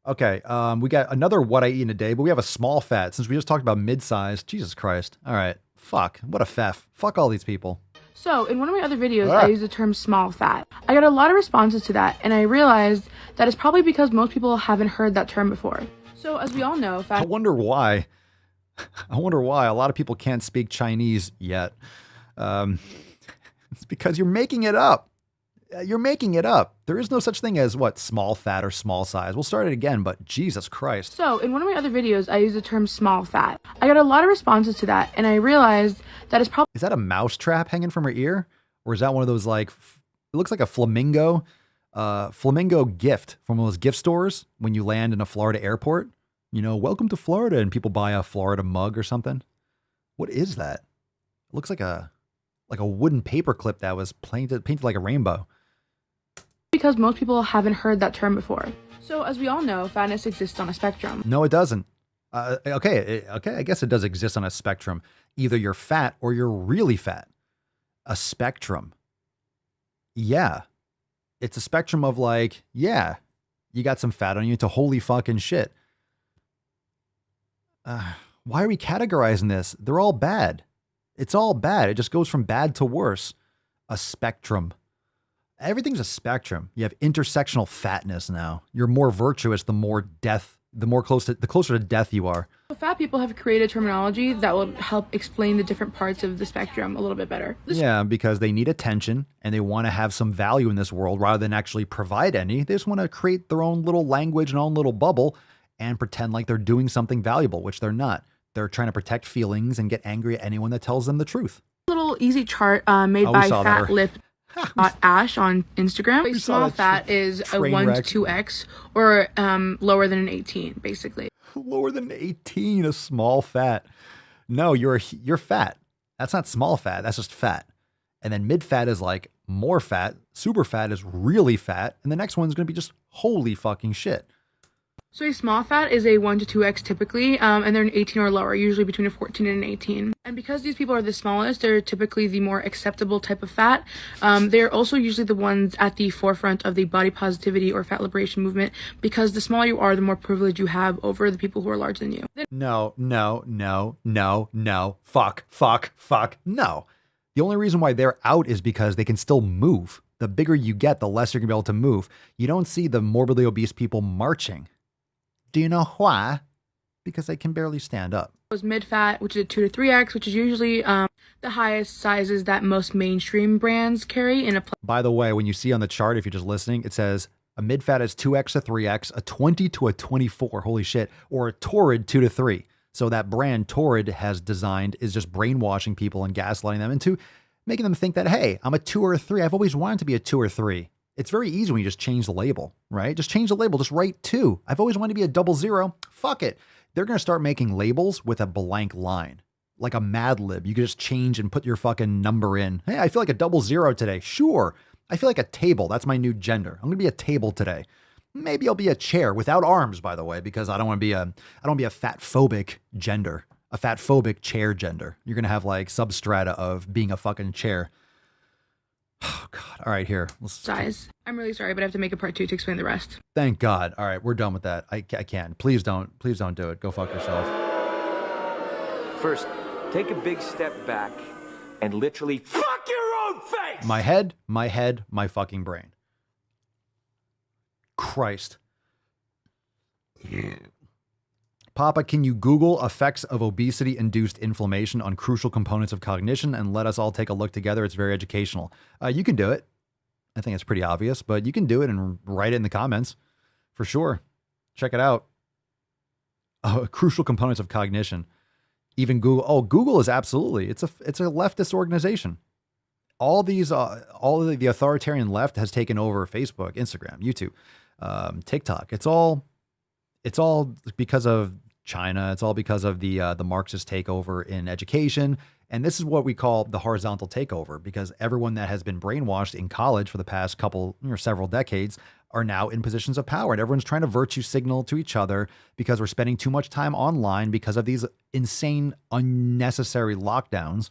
Okay, we got another what I eat in a day, but we have a small fat since we just talked about mid-size. Jesus Christ. All right. Fuck. What a feff. Fuck all these people. So, in one of my other videos, I used the term small fat. I got a lot of responses to that, and I realized that it's probably because most people haven't heard that term before. So, as we all know, fat... I wonder why. A lot of people can't speak Chinese yet. It's because you're making it up. You're making it up. There is no such thing as, what, small fat or small size. We'll start it again, but Jesus Christ. So, in one of my other videos, I used the term small fat. I got a lot of responses to that, and I realized that it's probably... Is that a mouse trap hanging from her ear? Or is that one of those, like, it looks like a flamingo gift from one of those gift stores when you land in a Florida airport? You know, welcome to Florida, and people buy a Florida mug or something. What is that? It looks like a wooden paper clip that was painted like a rainbow. Because most people haven't heard that term before. So, as we all know, fatness exists on a spectrum. No, it doesn't. Okay, I guess it does exist on a spectrum. Either you're fat or you're really fat. A spectrum. Yeah. It's a spectrum of like, yeah, you got some fat on you to holy fucking shit. Why are we categorizing this? They're all bad. It's all bad. It just goes from bad to worse. A spectrum. Everything's a spectrum. You have intersectional fatness now. You're more virtuous the closer to death you are. Fat people have created terminology that will help explain the different parts of the spectrum a little bit better. Yeah, because they need attention and they want to have some value in this world rather than actually provide any. They just want to create their own little language and own little bubble and pretend like they're doing something valuable, which they're not. They're trying to protect feelings and get angry at anyone that tells them the truth. Little easy chart made by Fat Lip Ash on Instagram. Small fat is a 1 to 2x or lower than an 18, basically. Lower than 18, a small fat. No, you're fat. That's not small fat. That's just fat. And then mid fat is like more fat. Super fat is really fat. And the next one's going to be just holy fucking shit. So a small fat is a 1 to 2x typically, and they're an 18 or lower, usually between a 14 and an 18. And because these people are the smallest, they're typically the more acceptable type of fat. They're also usually the ones at the forefront of the body positivity or fat liberation movement, because the smaller you are, the more privilege you have over the people who are larger than you. No. Fuck. No. The only reason why they're out is because they can still move. The bigger you get, the less you're going to be able to move. You don't see the morbidly obese people marching. Do you know why? Because they can barely stand up. Mid-fat, which is a 2 to 3x, which is usually the highest sizes that most mainstream brands carry in a... By the way, when you see on the chart, if you're just listening, it says a mid-fat is 2x to 3x, a 20 to a 24, holy shit, or a torrid 2 to 3. So that brand Torrid has designed is just brainwashing people and gaslighting them into making them think that, hey, I'm a 2 or a 3. I've always wanted to be a 2 or 3. It's very easy when you just change the label, right? Just change the label, just write 2. I've always wanted to be a 00. Fuck it. They're going to start making labels with a blank line, like a Mad Lib. You can just change and put your fucking number in. Hey, I feel like a 00 today. Sure. I feel like a table. That's my new gender. I'm going to be a table today. Maybe I'll be a chair without arms, by the way, because I don't want to be a fat phobic gender, a fat phobic chair gender. You're going to have like substrata of being a fucking chair. Oh, God. All right, here. Size. I'm really sorry, but I have to make a part 2 to explain the rest. Thank God. All right, we're done with that. I can't. Please don't do it. Go fuck yourself. First, take a big step back and literally fuck your own face! My head, my fucking brain. Christ. Papa, can you Google effects of obesity-induced inflammation on crucial components of cognition and let us all take a look together? It's very educational. You can do it. I think it's pretty obvious, but you can do it and write it in the comments for sure. Check it out. Crucial components of cognition. Even Google. Oh, Google is absolutely. It's a leftist organization. All of the authoritarian left has taken over Facebook, Instagram, YouTube, TikTok. It's all because of China. It's all because of the Marxist takeover in education. And this is what we call the horizontal takeover, because everyone that has been brainwashed in college for the past several decades are now in positions of power. And everyone's trying to virtue signal to each other because we're spending too much time online because of these insane, unnecessary lockdowns.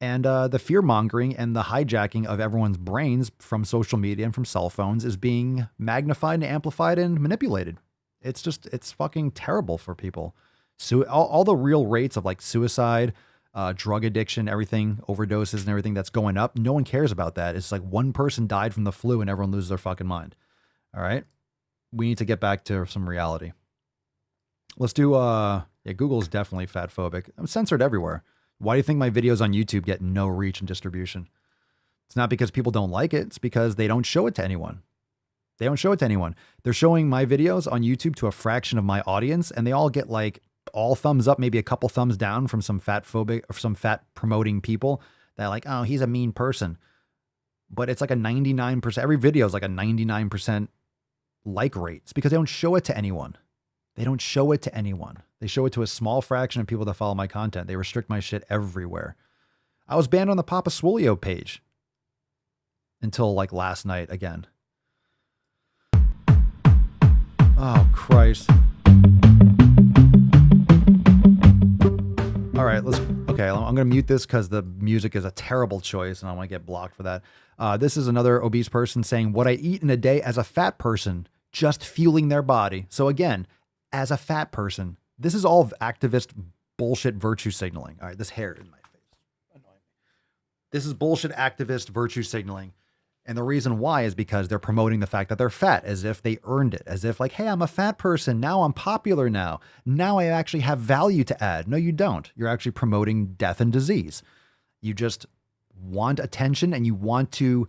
And the fear-mongering and the hijacking of everyone's brains from social media and from cell phones is being magnified and amplified and manipulated. It's fucking terrible for people. So all the real rates of like suicide, drug addiction, everything, overdoses and everything that's going up, no one cares about that. It's like one person died from the flu and everyone loses their fucking mind. All right? We need to get back to some reality. Let's do, Google is definitely fat phobic. I'm censored everywhere. Why do you think my videos on YouTube get no reach and distribution? It's not because people don't like it. It's because they don't show it to anyone. They don't show it to anyone. They're showing my videos on YouTube to a fraction of my audience, and they all get like all thumbs up, maybe a couple thumbs down from some fat phobic or some fat promoting people that are like, oh, he's a mean person. But it's like a 99%, every video is like a 99% like rate. It's because they don't show it to anyone. They don't show it to anyone. They show it to a small fraction of people that follow my content. They restrict my shit everywhere. I was banned on the Papa Swole page until like last night again. Oh, Christ. All right, okay, I'm going to mute this because the music is a terrible choice and I want to get blocked for that. This is another obese person saying, what I eat in a day as a fat person, just fueling their body. So again, as a fat person, this is all activist bullshit virtue signaling. All right, this hair in my face. Annoying me. This is bullshit activist virtue signaling. And the reason why is because they're promoting the fact that they're fat as if they earned it, as if like, hey, I'm a fat person. Now I'm popular now. Now I actually have value to add. No, you don't. You're actually promoting death and disease. You just want attention and you want to,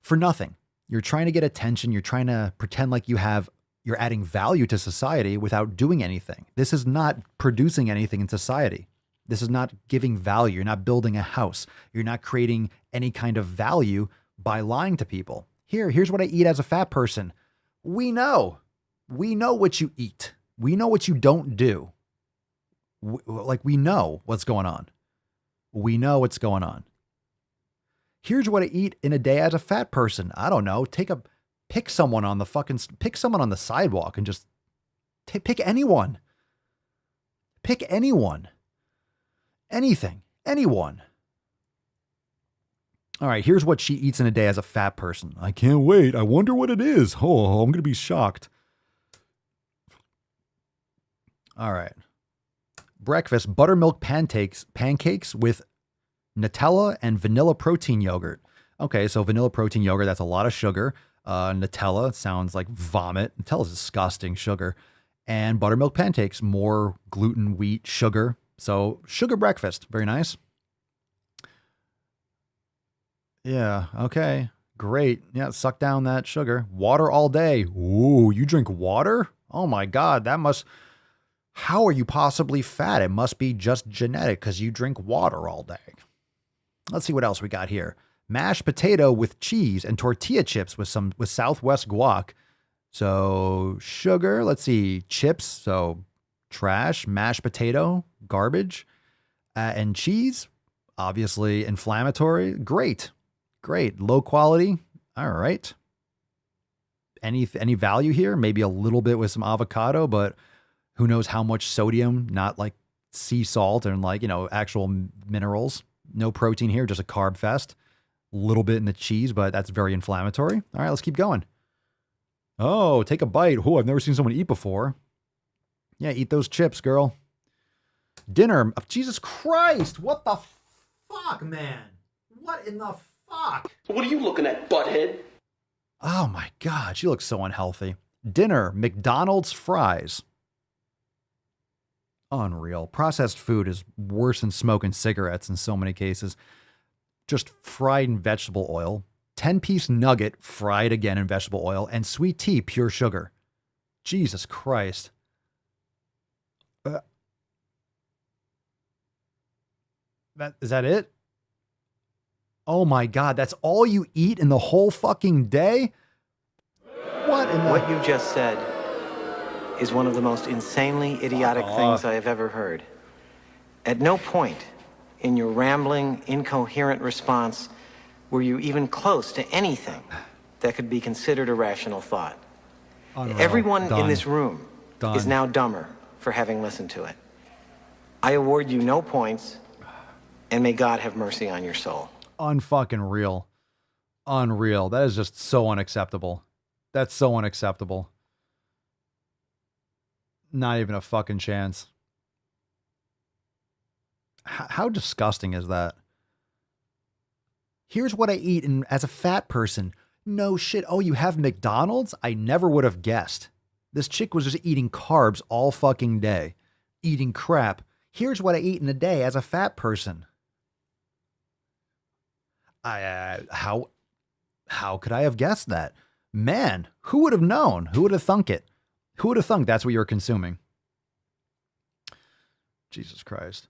for nothing. You're trying to get attention. You're trying to pretend like you're adding value to society without doing anything. This is not producing anything in society. This is not giving value. You're not building a house. You're not creating any kind of value by lying to people. Here's what I eat as a fat person. We know what you eat. We know what you don't do. We know what's going on. We know what's going on. Here's what I eat in a day as a fat person. I don't know. Pick someone on the sidewalk and just pick anyone. Pick anyone. Anything. Anyone. All right, here's what she eats in a day as a fat person. I can't wait. I wonder what it is. Oh, I'm going to be shocked. All right. Breakfast, buttermilk pancakes with Nutella and vanilla protein yogurt. Okay, so vanilla protein yogurt, that's a lot of sugar. Nutella sounds like vomit. Nutella's disgusting sugar. And buttermilk pancakes, more gluten, wheat, sugar. So sugar breakfast, very nice. Yeah, okay, great. Yeah, suck down that sugar. Water all day. Ooh, you drink water? Oh my God, how are you possibly fat? It must be just genetic because you drink water all day. Let's see what else we got here. Mashed potato with cheese and tortilla chips with Southwest guac. So sugar, let's see, chips, so trash, mashed potato, garbage, and cheese, obviously inflammatory. Great. Low quality. All right. Any value here? Maybe a little bit with some avocado, but who knows how much sodium, not like sea salt and actual minerals. No protein here, just a carb fest. A little bit in the cheese, but that's very inflammatory. All right, let's keep going. Oh, take a bite. Oh, I've never seen someone eat before. Yeah, eat those chips, girl. Dinner. Oh, Jesus Christ. What the fuck, man? What in the fuck? What are you looking at, butthead? Oh my God, she looks so unhealthy. Dinner, McDonald's fries. Unreal. Processed food is worse than smoking cigarettes in so many cases. Just fried in vegetable oil. 10-piece nugget fried again in vegetable oil. And sweet tea, pure sugar. Jesus Christ. Is that it? Oh my God, that's all you eat in the whole fucking day? What you just said is one of the most insanely idiotic things I have ever heard. At no point in your rambling, incoherent response were you even close to anything that could be considered a rational thought. Unreal. Everyone in this room is now dumber for having listened to it. I award you no points, And may God have mercy on your soul. Unfucking real. Unreal. That is just so unacceptable. That's so unacceptable. Not even a fucking chance. How disgusting is that? Here's what I eat as a fat person. No shit. Oh, you have McDonald's? I never would have guessed. This chick was just eating carbs all fucking day. Eating crap. Here's what I eat in a day as a fat person. How could I have guessed that? Man, who would have known? Who would have thunk it? Who would have thunk that's what you're consuming? Jesus Christ.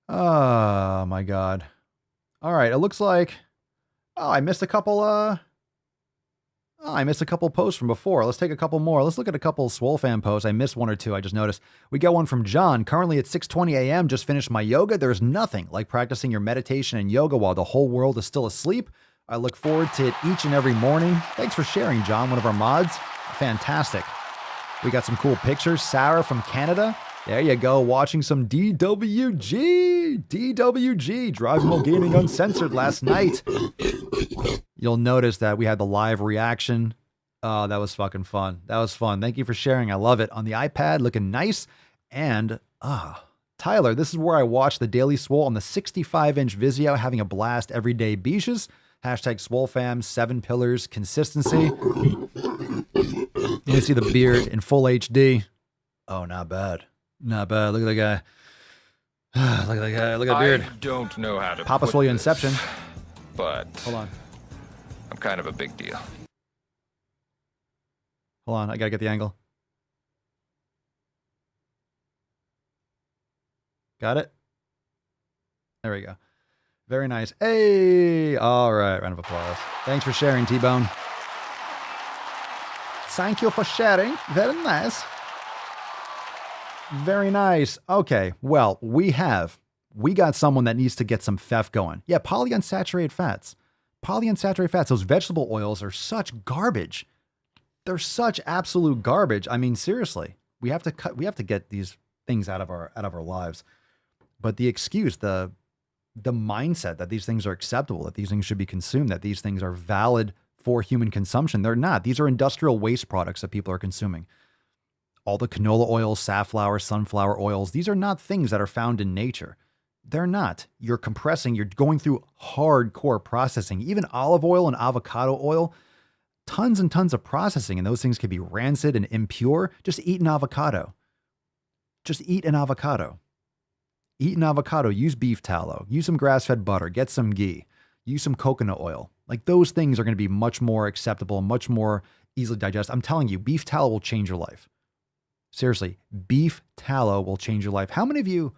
Oh my God. All right. It looks like, I missed a couple, posts from before. Let's take a couple more. Let's look at a couple Swole fan posts. I missed one or two. I just noticed. We got one from John. Currently at 6:20 a.m. Just finished my yoga. There's nothing like practicing your meditation and yoga while the whole world is still asleep. I look forward to it each and every morning. Thanks for sharing, John, one of our mods. Fantastic. We got some cool pictures. Sarah from Canada. There you go, watching some DWG. DWG, Driving While Gaming Uncensored last night. You'll notice that we had the live reaction. Oh, that was fucking fun. That was fun. Thank you for sharing. I love it. On the iPad, looking nice. And, Tyler, this is where I watch the Daily Swole on the 65-inch Vizio, having a blast every day. Beaches. Hashtag SwoleFam, 7 pillars, consistency. You can see the beard in full HD. Oh, not bad. Not bad. Look at that guy. Look at that guy. Look at that beard. I don't know how to Papa Swole, Inception. But hold on. I'm kind of a big deal. Hold on. I gotta get the angle. Got it? There we go. Very nice. Hey! All right. Round of applause. Thanks for sharing, T-Bone. Thank you for sharing. Very nice. Very nice. Okay. Well, we got someone that needs to get some FEF going. Yeah, polyunsaturated fats. Polyunsaturated fats. Those vegetable oils are such garbage. They're such absolute garbage. I mean, seriously. We have to get these things out of our lives. But the excuse, the mindset that these things are acceptable, that these things should be consumed, that these things are valid for human consumption, they're not. These are industrial waste products that people are consuming. All the canola oils, safflower, sunflower oils, these are not things that are found in nature. They're not. You're compressing, you're going through hardcore processing. Even olive oil and avocado oil, tons and tons of processing, and those things can be rancid and impure. Just eat an avocado. Just eat an avocado. Eat an avocado, use beef tallow, use some grass-fed butter, get some ghee, use some coconut oil. Like those things are going to be much more acceptable, much more easily digestible. I'm telling you, beef tallow will change your life. Seriously, beef tallow will change your life. How many of you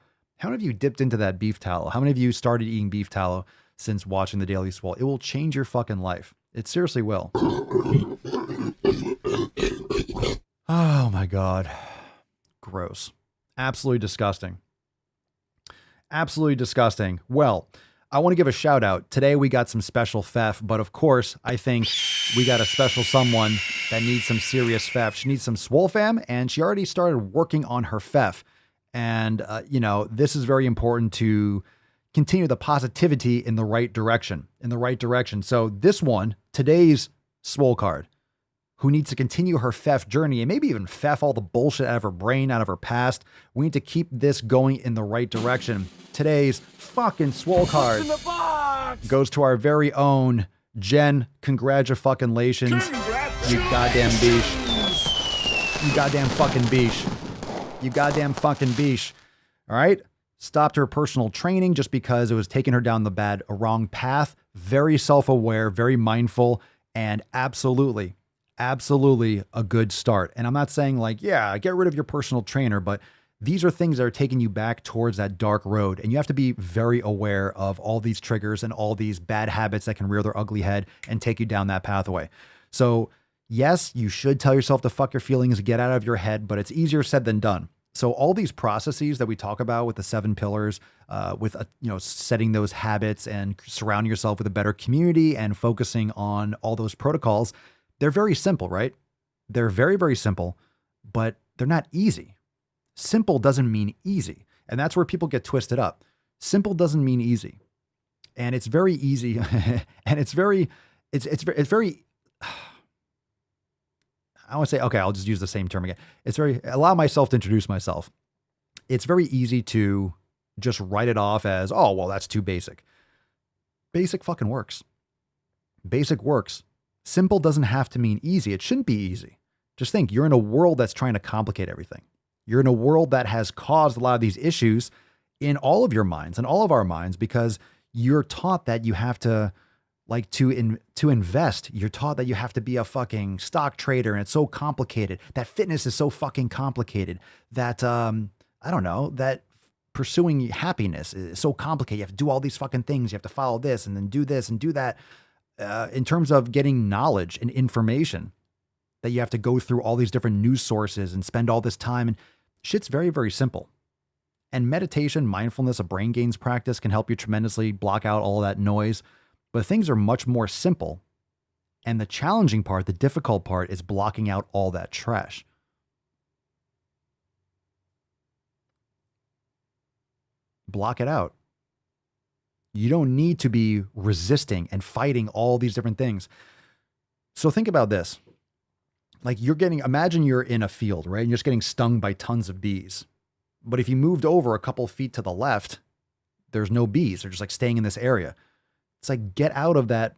dipped into that beef tallow? How many of you started eating beef tallow since watching the Daily Swole? It will change your fucking life. It seriously will. Oh my God. Gross. Absolutely disgusting. Absolutely disgusting. Well, I want to give a shout out. Today we got some special FEF, but of course, I think we got a special someone that needs some serious FEF. She needs some Swole fam, and she already started working on her FEF. And, this is very important to continue the positivity in the right direction, So this one, today's Swole card, who needs to continue her FEF journey and maybe even FEF all the bullshit out of her brain, out of her past. We need to keep this going in the right direction. Today's fucking Swole card goes to our very own Jen. Congratulations. You goddamn beesh. You goddamn fucking beesh. You goddamn fucking beesh. All right. Stopped her personal training just because it was taking her down the wrong path. Very self-aware, very mindful, and absolutely a good start. And I'm not saying get rid of your personal trainer, but these are things that are taking you back towards that dark road. And you have to be very aware of all these triggers and all these bad habits that can rear their ugly head and take you down that pathway. So yes, you should tell yourself to fuck your feelings, get out of your head, but it's easier said than done. So all these processes that we talk about with the 7 pillars, with setting those habits and surrounding yourself with a better community and focusing on all those protocols, they're very simple, right? They're very, very simple, but they're not easy. Simple doesn't mean easy. And that's where people get twisted up. Simple doesn't mean easy. And it's very easy. And it's very, I want to say, okay, I'll just use the same term again. Allow myself to introduce myself. It's very easy to just write it off as, oh, well, that's too basic. Basic fucking works. Basic works. Simple doesn't have to mean easy. It shouldn't be easy. Just think, you're in a world that's trying to complicate everything. You're in a world that has caused a lot of these issues in all of your minds and all of our minds because you're taught that you have to to invest. You're taught that you have to be a fucking stock trader and it's so complicated. That fitness is so fucking complicated that, I don't know, that pursuing happiness is so complicated. You have to do all these fucking things. You have to follow this and then do this and do that. In terms of getting knowledge and information, that you have to go through all these different news sources and spend all this time. And shit's very, very simple. And meditation, mindfulness, a brain gains practice can help you tremendously block out all that noise. But things are much more simple. And the challenging part, the difficult part, is blocking out all that trash. Block it out. You don't need to be resisting and fighting all these different things. So think about this. Like imagine you're in a field, right? And you're just getting stung by tons of bees. But if you moved over a couple feet to the left, there's no bees. They're just like staying in this area. It's like, get out of that.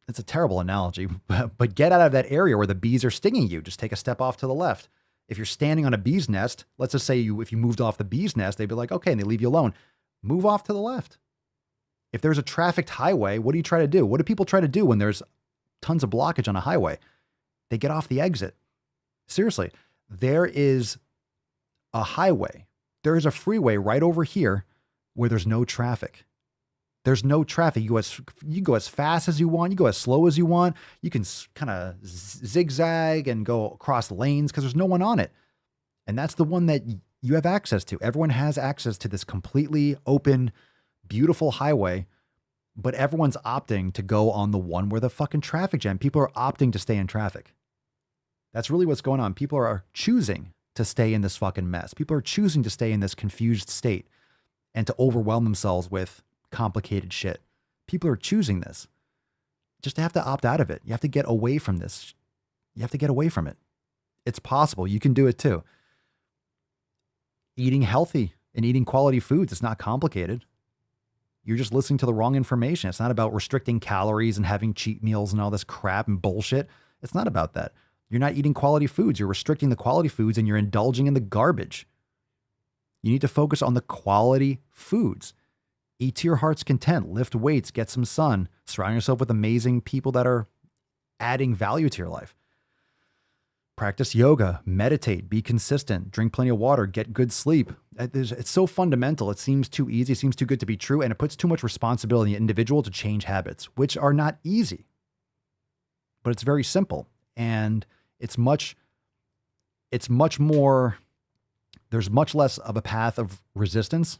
It's a terrible analogy, but get out of that area where the bees are stinging you. Just take a step off to the left. If you're standing on a bee's nest, let's just say if you moved off the bee's nest, they'd be like, okay, and they leave you alone. Move off to the left. If there's a trafficked highway, what do you try to do? What do people try to do when there's tons of blockage on a highway? They get off the exit. Seriously, there is a highway. There is a freeway right over here where there's no traffic. There's no traffic. You go as fast as you want. You go as slow as you want. You can kind of zigzag and go across lanes because there's no one on it. And that's the one that you have access to. Everyone has access to this completely open, beautiful highway, but everyone's opting to go on the one where the fucking traffic jam. People are opting to stay in traffic. That's really what's going on. People are choosing to stay in this fucking mess. People are choosing to stay in this confused state and to overwhelm themselves with complicated shit. People are choosing this. Just have to opt out of it. You have to get away from this. You have to get away from it. It's possible. You can do it too. Eating healthy and eating quality foods. It's not complicated. You're just listening to the wrong information. It's not about restricting calories and having cheat meals and all this crap and bullshit. It's not about that. You're not eating quality foods. You're restricting the quality foods and you're indulging in the garbage. You need to focus on the quality foods. Eat to your heart's content, lift weights, get some sun, surround yourself with amazing people that are adding value to your life. Practice yoga, meditate, be consistent, drink plenty of water, get good sleep. It's so fundamental. It seems too easy. It seems too good to be true. And it puts too much responsibility on the individual to change habits, which are not easy, but it's very simple. And it's much more, there's much less of a path of resistance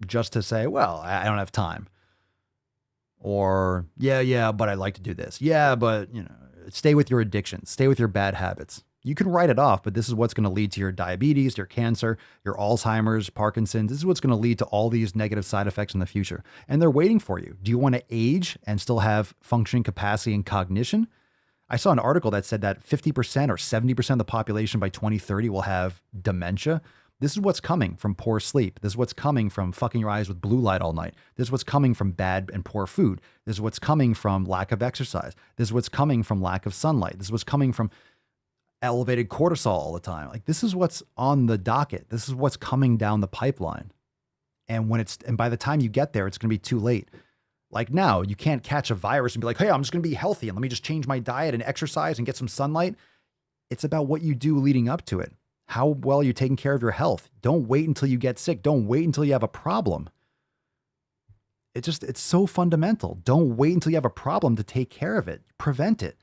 just to say, well, I don't have time. Or, yeah, but I'd like to do this. Yeah, but, stay with your addictions. Stay with your bad habits. You can write it off, but this is what's going to lead to your diabetes, your cancer, your Alzheimer's, Parkinson's. This is what's going to lead to all these negative side effects in the future. And they're waiting for you. Do you want to age and still have functioning capacity and cognition? I saw an article that said that 50% or 70% of the population by 2030 will have dementia. This is what's coming from poor sleep. This is what's coming from fucking your eyes with blue light all night. This is what's coming from bad and poor food. This is what's coming from lack of exercise. This is what's coming from lack of sunlight. This is what's coming from elevated cortisol all the time. Like, this is what's on the docket. This is what's coming down the pipeline. And by the time you get there, it's going to be too late. Like now, you can't catch a virus and be like, hey, I'm just going to be healthy and let me just change my diet and exercise and get some sunlight. It's about what you do leading up to it. How well are you taking care of your health? Don't wait until you get sick. Don't wait until you have a problem. It's so fundamental. Don't wait until you have a problem to take care of it. Prevent it.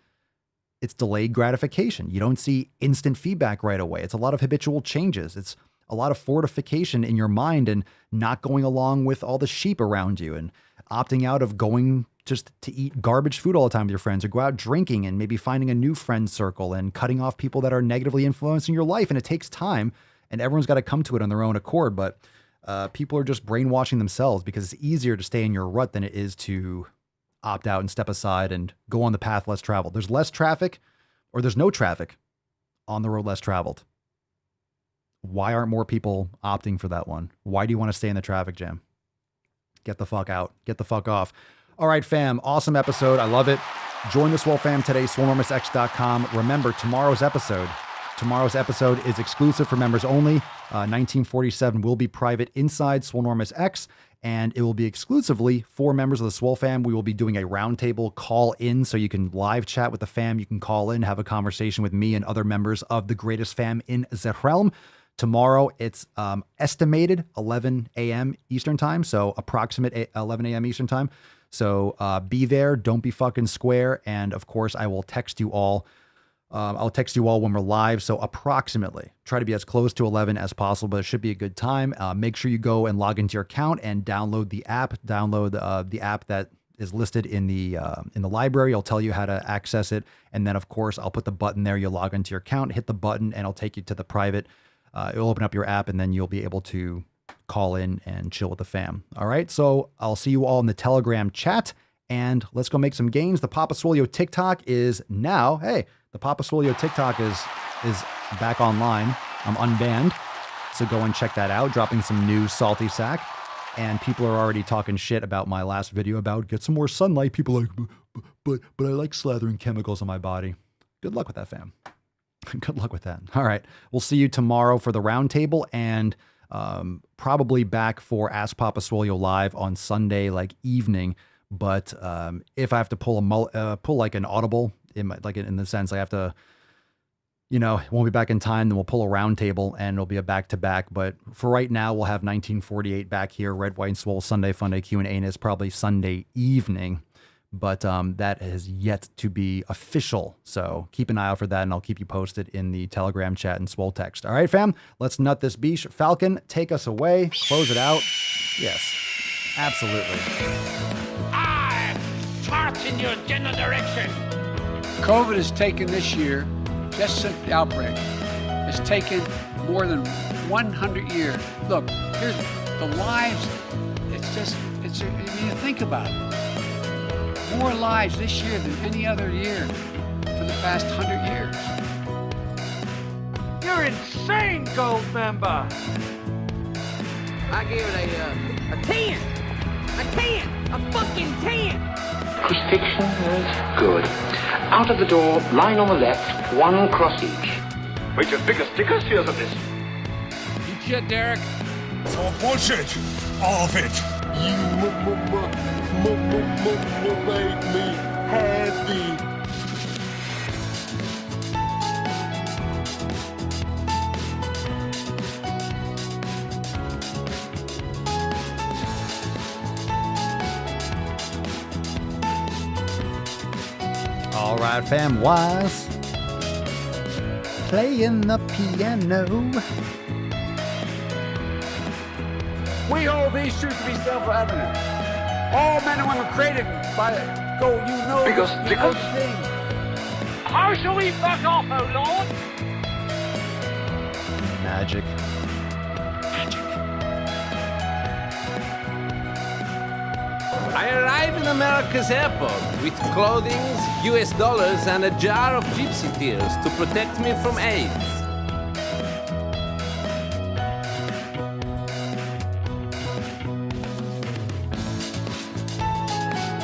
It's delayed gratification. You don't see instant feedback right away. It's a lot of habitual changes. It's a lot of fortification in your mind and not going along with all the sheep around you and opting out of going just to eat garbage food all the time with your friends, or go out drinking and maybe finding a new friend circle and cutting off people that are negatively influencing your life. And it takes time and everyone's got to come to it on their own accord. But people are just brainwashing themselves because it's easier to stay in your rut than it is to opt out and step aside and go on the path less traveled. There's less traffic, or there's no traffic on the road less traveled. Why aren't more people opting for that one? Why do you want to stay in the traffic jam? Get the fuck out. Get the fuck off. All right, fam. Awesome episode. I love it. Join the Swole fam today, swolenormousx.com. Remember, tomorrow's episode is exclusive for members only. 1947 will be private inside Swolenormous X, and it will be exclusively for members of the Swole fam. We will be doing a roundtable call in, so you can live chat with the fam. You can call in, have a conversation with me and other members of the greatest fam in the realm. Tomorrow, it's estimated 11 a.m. Eastern time, so approximate 11 a.m. Eastern time. So be there. Don't be fucking square. And of course, I will text you all. I'll text you all when we're live. So approximately try to be as close to 11 as possible, but it should be a good time. Make sure you go and log into your account and download the app. Download the app that is listed in the library. I'll tell you how to access it. And then, of course, I'll put the button there. You'll log into your account, hit the button, and I'll take you to the private. It'll open up your app, and then you'll be able to call in and chill with the fam. All right. So I'll see you all in the Telegram chat, and let's go make some gains. The Papa Swolio TikTok is now. Hey, the Papa Swolio TikTok is back online. I'm unbanned. So go and check that out. Dropping some new salty sack. And people are already talking shit about my last video about get some more sunlight. People are like, but I like slathering chemicals on my body. Good luck with that, fam. Good luck with that. All right. We'll see you tomorrow for the roundtable, and probably back for Ask Papa Swolio live on Sunday, like evening. But if I have to pull like an audible, in the sense I have to, won't be back in time, then we'll pull a roundtable and it'll be a back-to-back. But for right now, we'll have 1948 back here, Red, White, and Swole Sunday Funday Q&A, and it's probably Sunday evening. But that has yet to be official. So keep an eye out for that, and I'll keep you posted in the Telegram chat and Swole text. All right, fam, let's nut this beach. Falcon, take us away. Close it out. Yes, absolutely. I fart in your general direction. COVID has taken this year, just since the outbreak, has taken more than 100 years. Look, here's the lives. I mean, think about it. More lives this year than any other year for the past 100 years. You're insane, gold member. I give it a 10. A 10. A fucking 10. Crucifixion is good. Out of the door, line on the left, one cross each. Wait, your biggest stickers? Here's of this. Eat shit, Derek. It's all bullshit. All of it. You make me happy. All right, fam wise. Playing the piano. We hold these truths to be self-evident. All men and women created by Because How shall we fuck off, oh Lord? Magic. I arrived in America's airport with clothing, US dollars, and a jar of gypsy tears to protect me from AIDS.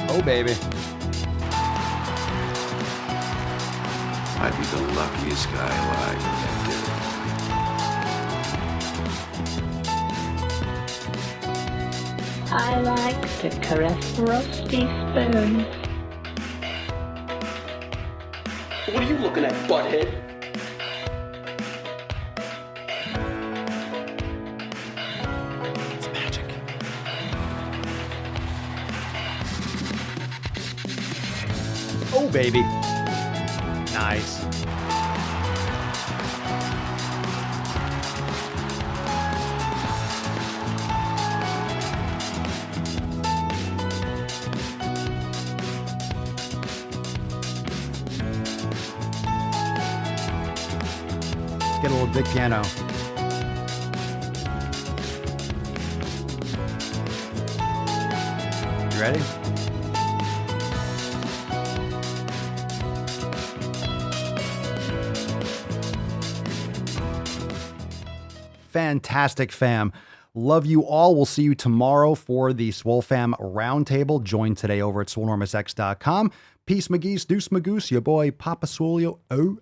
Oh, baby. Might be the luckiest guy alive that did it. I like to caress rusty spoons. What are you looking at, butthead? It's magic. Oh, baby. Nice. Get a little big piano. ready? Fantastic, fam. Love you all. We'll see you tomorrow for the Swole Fam Roundtable. Join today over at swolenormousx.com. Peace, McGeese, deuce, magoose, your boy, Papa Swolio. Oh.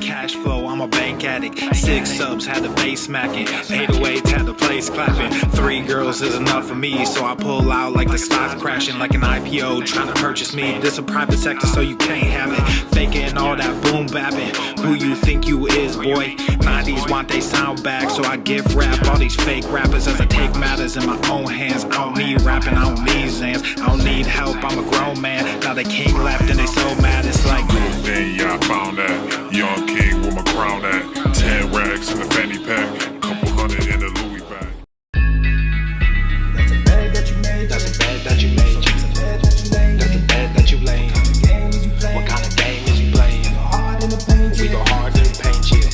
Cash flow, I'm a bank addict. 6 subs, had the bass smacking. 808s, had the place clapping. 3 girls is enough for me, so I pull out like the stock crashing, like an IPO trying to purchase me. This a private sector, so you can't have it. Faking all that boom bapping. Who you think you is, boy? 90s want they sound back, so I give rap all these fake rappers as I take matters in my own hands. I don't need rapping, I don't need Zans, I don't need help. I'm a grown man. Now they king left and they so mad. It's like, then yeah, I found that young king with my crown at 10 racks in the fanny pack, couple hundred in the Louis bag. that's a bed that you made. That's a bed that you made. That's a bed that you laid. That's a bed that you laid. What kind of game is you playing? We go hard in the paint, yeah.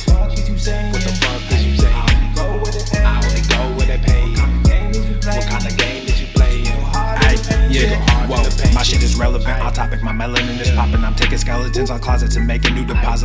What the fuck is you saying? I only go where they pay. What kind of game is you playing? Yeah, whoa, my shit is relevant. Off topic, my melanin is popping. I'm taking skeletons out closets and making new deposits.